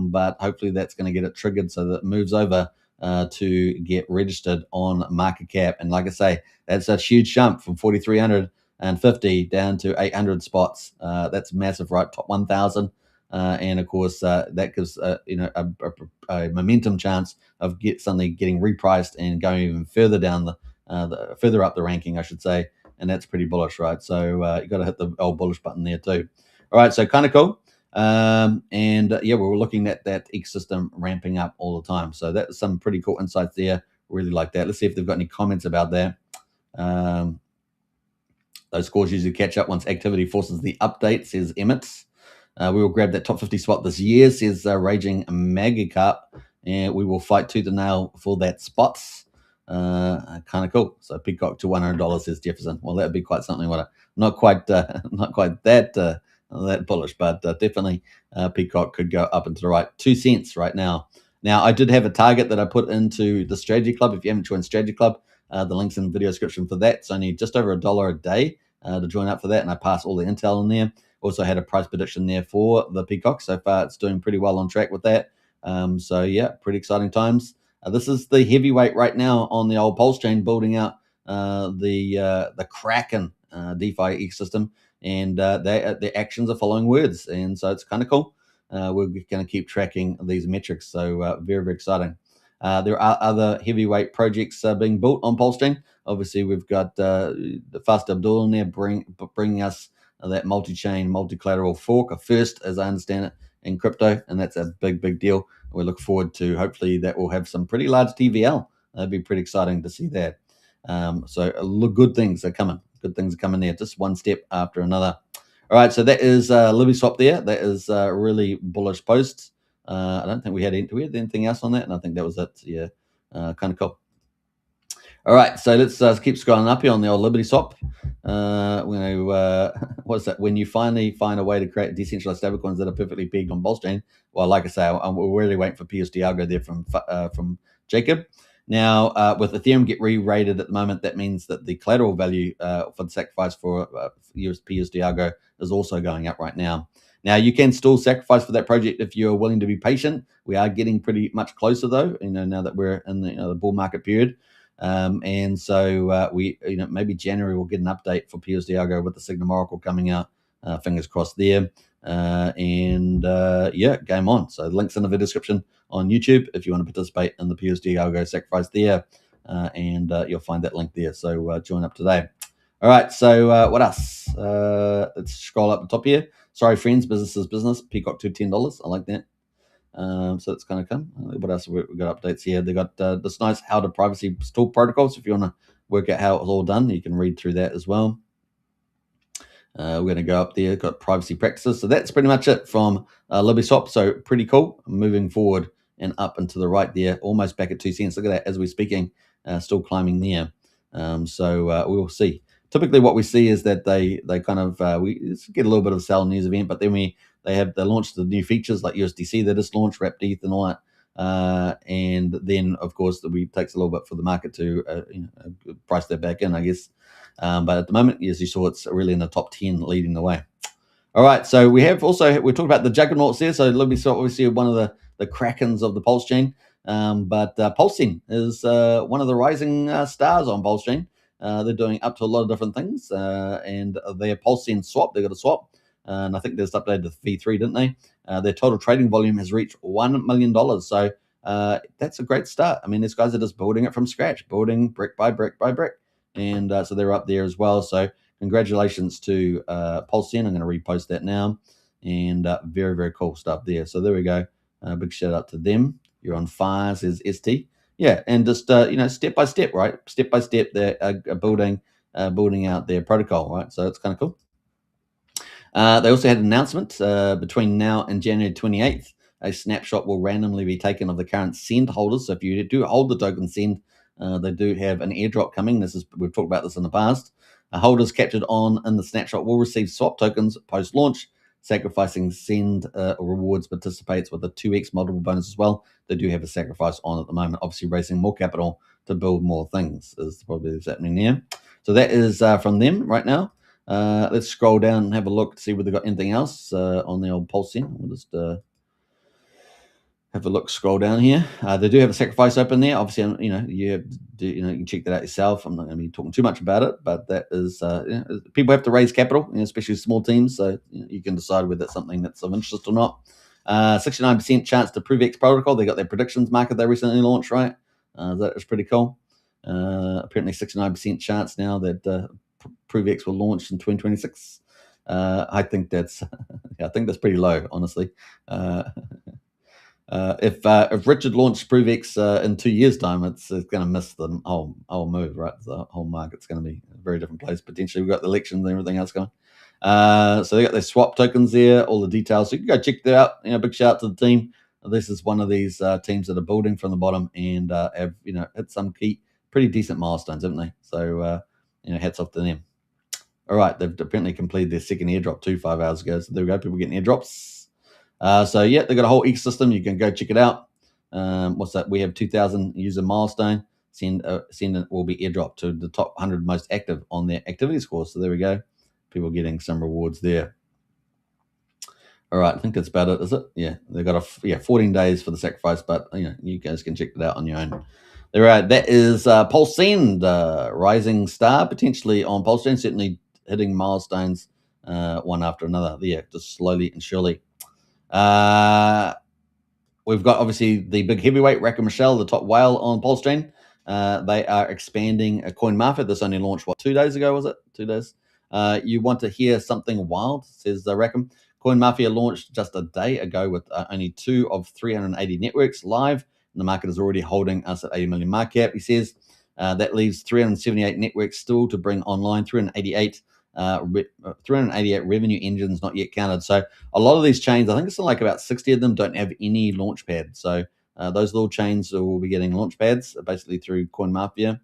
But hopefully that's going to get it triggered so that it moves over to get registered on market cap. And like I say, that's a huge jump from 4,350 down to 800 spots. That's massive, right? Top 1,000. And of course, that gives a momentum chance of suddenly getting repriced and going even further down further up the ranking, I should say. And that's pretty bullish, right? So you got to hit the old bullish button there too. All right, so kind of cool. Yeah, we're looking at that ecosystem ramping up all the time. So that's some pretty cool insights there. Really like that. Let's see if they've got any comments about that. Those scores usually catch up once activity forces the update, says Emmett. We will grab that top 50 spot this year, says Raging Magicup, and we will fight tooth and nail for that spot. Kind of cool. So PCock to $100, says Jefferson. Well, that would be quite something. Not quite that bullish, but definitely PCock could go up into the right 2 cents right now. Now, I did have a target that I put into the Strategy Club. If you haven't joined Strategy Club, the link's in the video description for that. It's only just over $1 a day. to join up for that, and I passed all the intel in there. Also had a price prediction there for the PCock. So far, it's doing pretty well on track with that. So yeah, pretty exciting times. This is the heavyweight right now on the old Pulse chain, building out the Kraken DeFi ecosystem, and their actions are following words, and so it's kind of cool. We're going to keep tracking these metrics, so very, very exciting. There are other heavyweight projects being built on Pulse chain. Obviously, we've got the Fast Abdul in there, bringing us that multi-chain, multi-collateral fork, a first, as I understand it, in crypto, and that's a big, big deal. We look forward to, hopefully, that will have some pretty large TVL. That'd be pretty exciting to see that. So good things are coming. Good things are coming there, just one step after another. All right, so that is LibertySwap there. That is really bullish posts. I don't think we had anything else on that, and I think that was it. Yeah, kind of cool. All right, so let's keep scrolling up here on the old LibertySwap. What's that? When you finally find a way to create decentralized stablecoins that are perfectly pegged on Pulse chain. Well, like I say, we're really waiting for PSD algo there from Jacob. Now, with Ethereum get re-rated at the moment, that means that the collateral value for the sacrifice for PSD algo is also going up right now. Now, you can still sacrifice for that project if you're willing to be patient. We are getting pretty much closer, though, now that we're in the bull market period. And so maybe January we'll get an update for PSD algo with the Signum Oracle coming out. Fingers crossed there. Game on. So links in the description on YouTube if you want to participate in the PSD algo sacrifice there. And you'll find that link there. So join up today. All right, so what else? Let's scroll up the top here. Sorry, friends, business is business. PCock to $10. I like that. So it's kind of come. What else? We've got updates here. They got this nice how to privacy install protocols. If you want to work out how it was all done, you can read through that as well. We're going to go up there. Got privacy practices. So that's pretty much it from LibertySwap. So pretty cool. Moving forward and up and to the right there, almost back at 2 cents. Look at that as we're speaking, still climbing there. So we will see. Typically, what we see is that they kind of we get a little bit of a sell news event, but then they launched the new features like USDC. They just launched wrapped ETH and all that, and then of course it takes a little bit for the market to price that back in, I guess. But at the moment, as you saw, it's really in the top 10, leading the way. All right, so we talked about the juggernauts there. So LibertySwap, obviously one of the krakens of the Pulse chain, but Pulsing is one of the rising stars on Pulse chain. They're doing up to a lot of different things, and their Pulsing swap, they got a swap, and I think they just updated to V3, didn't they? Their total trading volume has reached $1 million. So that's a great start. I mean, these guys are just building it from scratch, building brick by brick by brick. And so they're up there as well. So congratulations to Pulsing. I'm going to repost that now. And very, very cool stuff there. So there we go. Big shout out to them. You're on fire, says ST. Yeah, and just step by step, right? Step by step, they're building out their protocol, right? So it's kind of cool. They also had an announcement between now and January 28th. A snapshot will randomly be taken of the current send holders. So if you do hold the token send, they do have an airdrop coming. We've talked about this in the past. Holders captured in the snapshot will receive swap tokens post-launch. Sacrificing send rewards participates with a 2x multiple bonus as well. They do have a sacrifice on at the moment, obviously raising more capital to build more things is probably what's happening there. So that is from them right now. Let's scroll down and have a look to see whether they've got anything else on the old Pulsing. We'll just have a look, scroll down here. They do have a sacrifice open there. Obviously, you can check that out yourself. I'm not going to be talking too much about it, but that is, people have to raise capital, especially small teams. So you can decide whether it's something that's of interest or not. 69% chance to ProveX protocol. They got their predictions market they recently launched, right? That is pretty cool. Apparently 69% chance now that ProveX will launch in 2026. I think that's pretty low, honestly. If Richard launched ProveX in 2 years' time, it's going to miss the whole move, right? The whole market's going to be a very different place. Potentially, we've got the elections and everything else going. So they got their swap tokens there, all the details. So you can go check that out. Big shout out to the team. This is one of these teams that are building from the bottom and have hit some key, pretty decent milestones, haven't they? So hats off to them. All right, they've apparently completed their second airdrop 5 hours ago. So there we go, people getting airdrops. So yeah, they've got a whole ecosystem. You can go check it out. What's that? We have 2,000 user milestone. Send will be airdropped to the top 100 most active on their activity score. So there we go. people getting some rewards there. All right, I think that's about it, is it? Yeah, they've got 14 days for the sacrifice, but you guys can check it out on your own. All right, that is Pulse Send, rising star potentially on Pulse Send, certainly hitting milestones one after another. Yeah, just slowly and surely. We've got obviously the big heavyweight, Rack and Michelle, the top whale on Pulse Chain. They are expanding a coin market. This only launched, 2 days ago, was it? 2 days. You want to hear something wild, says Rackham. Coin Mafia launched just a day ago with only 2 of 380 networks live. And the market is already holding us at 80 million market cap. He says that leaves 378 networks still to bring online, 388 revenue engines not yet counted. So a lot of these chains, I think it's like about 60 of them, don't have any launch pad. So those little chains will be getting launch pads basically through Coin Mafia.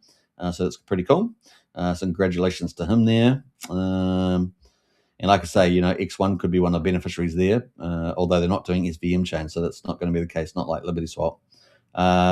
So that's pretty cool. So congratulations to him there. And like I say, X1 could be one of the beneficiaries there, although they're not doing SVM chain, so that's not going to be the case, not like LibertySwap.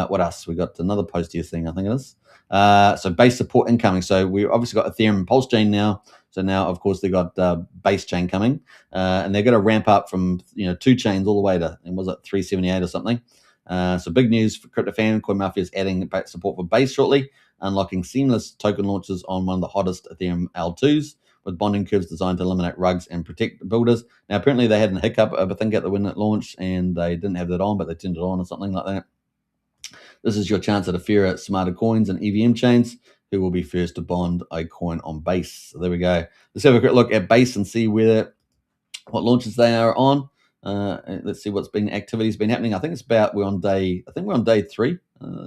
What else? We got another post here thing, I think it is. So base support incoming. So we obviously got Ethereum and Pulse Chain now. So now, of course, they got base chain coming, and they're going to ramp up from 2 chains all the way to, was it 378 or something? So big news for crypto fan. Coin Mafia is adding support for base shortly, unlocking seamless token launches on one of the hottest Ethereum L2s with bonding curves designed to eliminate rugs and protect builders. Now, apparently they had a hiccup, I think, when it launched, and they didn't have that on, but they turned it on or something like that. This is your chance at Ethereum smarter coins and EVM chains who will be first to bond a coin on base. So there we go. Let's have a quick look at base and see what launches they are on. Let's see what's been activity's been happening. I think we're on day 3.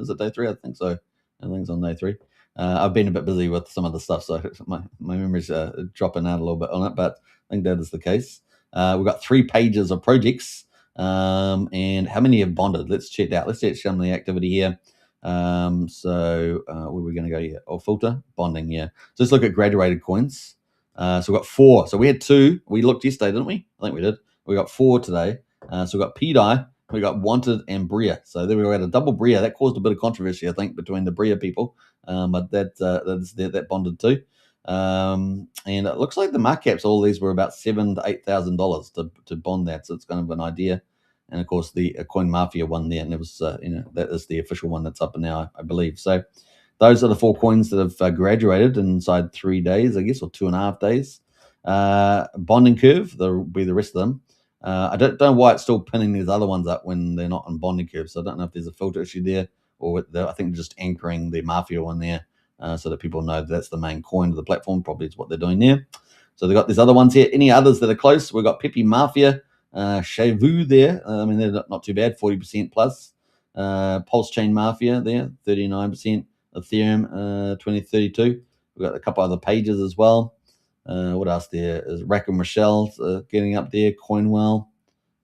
Is it day 3? I think so. I think it's on day 3. I've been a bit busy with some of the stuff, so my memory's dropping out a little bit on it, but I think that is the case. We've got 3 pages of projects, and how many have bonded? Let's check out. Let's check some of the activity here. So where are we going to go here? Oh, filter, bonding, yeah. So let's look at graduated coins. So we've got 4. So we had 2. We looked yesterday, didn't we? I think we did. We got 4 today. So we got PDI, we got Wanted, and Bria. So there we had a double Bria. That caused a bit of controversy, I think, between the Bria people. But that bonded too. And it looks like the market caps, all these were about $7,000 to $8,000 to bond that. So it's kind of an idea. And of course, the Coin Mafia one there, and it was that is the official one that's up now, I believe. So those are the 4 coins that have graduated inside 3 days, I guess, or 2.5 days. Bonding curve, there'll be the rest of them. I don't know why it's still pinning these other ones up when they're not on bonding curve. So I don't know if there's a filter issue there, or I think they're just anchoring the Mafia one there so that people know that's the main coin of the platform. Probably is what they're doing there. So they've got these other ones here. Any others that are close? We've got Pepe Mafia, Shavu there. They're not too bad, 40% plus. Pulse Chain Mafia there, 39%. Ethereum, 2032. We've got a couple other pages as well. What else there is? Rack and Michelle getting up there. Coinwell.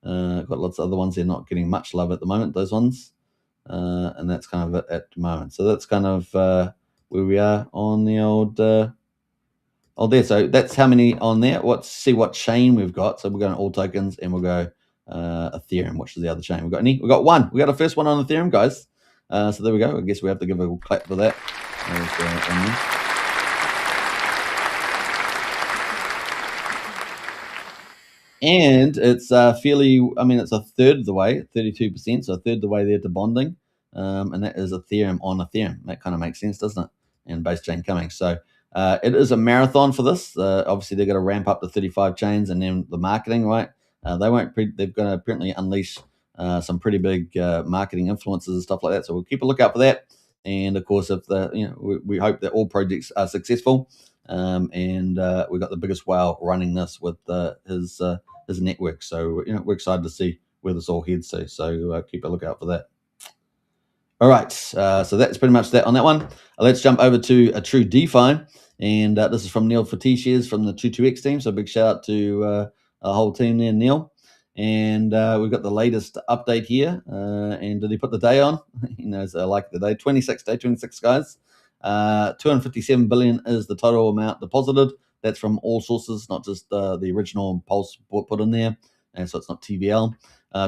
Got lots of other ones. They're not getting much love at the moment, those ones. And that's kind of it at the moment. So that's kind of where we are on the old there. So that's how many on there. Let's see what chain we've got. So we're going all tokens, and we'll go Ethereum, which is the other chain. We've got any? We've got 1. We got our first one on Ethereum, guys. So there we go. I guess we have to give a clap for that. And it's fairly, it's a third of the way, 32%, so a third of the way there to bonding. And that is Ethereum on Ethereum. That kind of makes sense, doesn't it? And base chain coming. So it is a marathon for this. Obviously, they're going to ramp up to 35 chains, and then the marketing, right? They're going to apparently unleash some pretty big marketing influences and stuff like that. So we'll keep a lookout for that. And of course, if we hope that all projects are successful. And we've got the biggest whale running this with his network. So we're excited to see where this all heads to. So keep a lookout for that. All right, so that's pretty much that on that one. Let's jump over to a True DeFi, and this is from Neil Fatish's from the 22X team. So big shout out to our whole team there, Neil. And we've got the latest update here. And did he put the day on? He knows I like the day. 26, guys. 257 billion is the total amount deposited. That's from all sources, not just the original Pulse put in there. And so it's not TVL.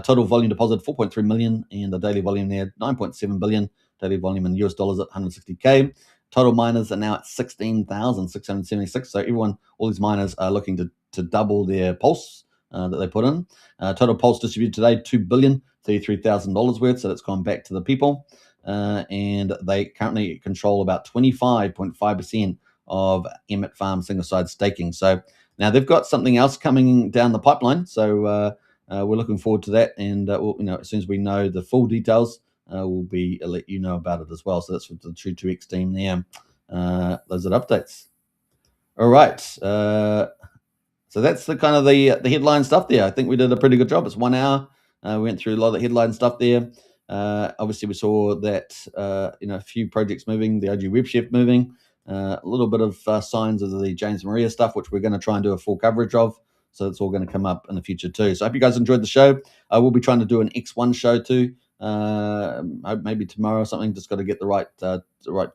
Total volume deposit 4.3 million, and the daily volume there 9.7 billion. Daily volume in US dollars at 160K. Total miners are now at 16,676. So everyone, all these miners are looking to double their pulse that they put in. Total pulse distributed today, $2,033,000 worth. So that's gone back to the people. And they currently control about 25.5% of Emmett Farm single-side staking. So now they've got something else coming down the pipeline. So we're looking forward to that. And we'll, as soon as we know the full details, we'll let you know about it as well. So that's with the True 2X team there. Those are the updates. All right. So that's the kind of the headline stuff there. I think we did a pretty good job. It's 1 hour. We went through a lot of the headline stuff there. Obviously, we saw that a few projects moving, the OG Web Chef moving, a little bit of signs of the James Maria stuff, which we're going to try and do a full coverage of. So it's all going to come up in the future too. So I hope you guys enjoyed the show. I will be trying to do an X1 show too. Maybe tomorrow or something. Just got to get the right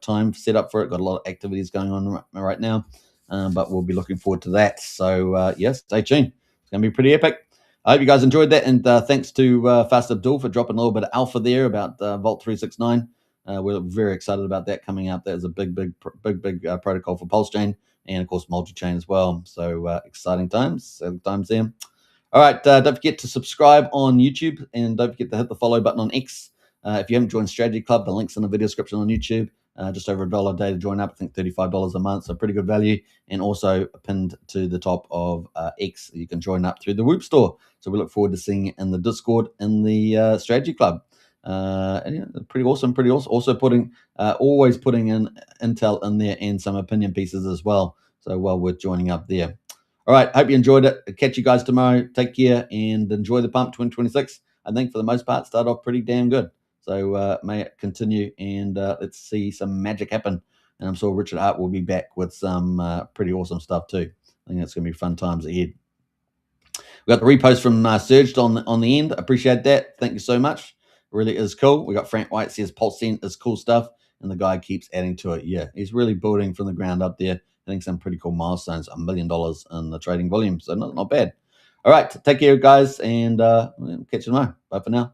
time set up for it. Got a lot of activities going on right now. But we'll be looking forward to that. So, yes, stay tuned. It's going to be pretty epic. I hope you guys enjoyed that. And thanks to Fast Abdul for dropping a little bit of alpha there about Vault 369. We're very excited about that coming up. That is a big protocol for Pulse Chain and, of course, multi-chain as well. So, exciting times there. All right. Don't forget to subscribe on YouTube and don't forget to hit the follow button on X. If you haven't joined Strategy Club, the link's in the video description on YouTube. Just over $1 a day to join up. I think $35 a month, so pretty good value. And also pinned to the top of X, you can join up through the Whoop store. So we look forward to seeing you in the Discord in the Strategy Club. Pretty awesome. Also always putting in intel in there and some opinion pieces as well. So well worth joining up there. All right, hope you enjoyed it. I'll catch you guys tomorrow. Take care and enjoy the pump 2026. I think for the most part, start off pretty damn good. So may it continue, and let's see some magic happen. And I'm sure Richard Hart will be back with some pretty awesome stuff too. I think it's going to be fun times ahead. We got the repost from Surged on the end. Appreciate that. Thank you so much. It really is cool. We got Frank White says Pulse Cent is cool stuff, and the guy keeps adding to it. Yeah, he's really building from the ground up there. I think some pretty cool milestones. $1 million in the trading volume, so not bad. All right, take care, guys, and catch you tomorrow. Bye for now.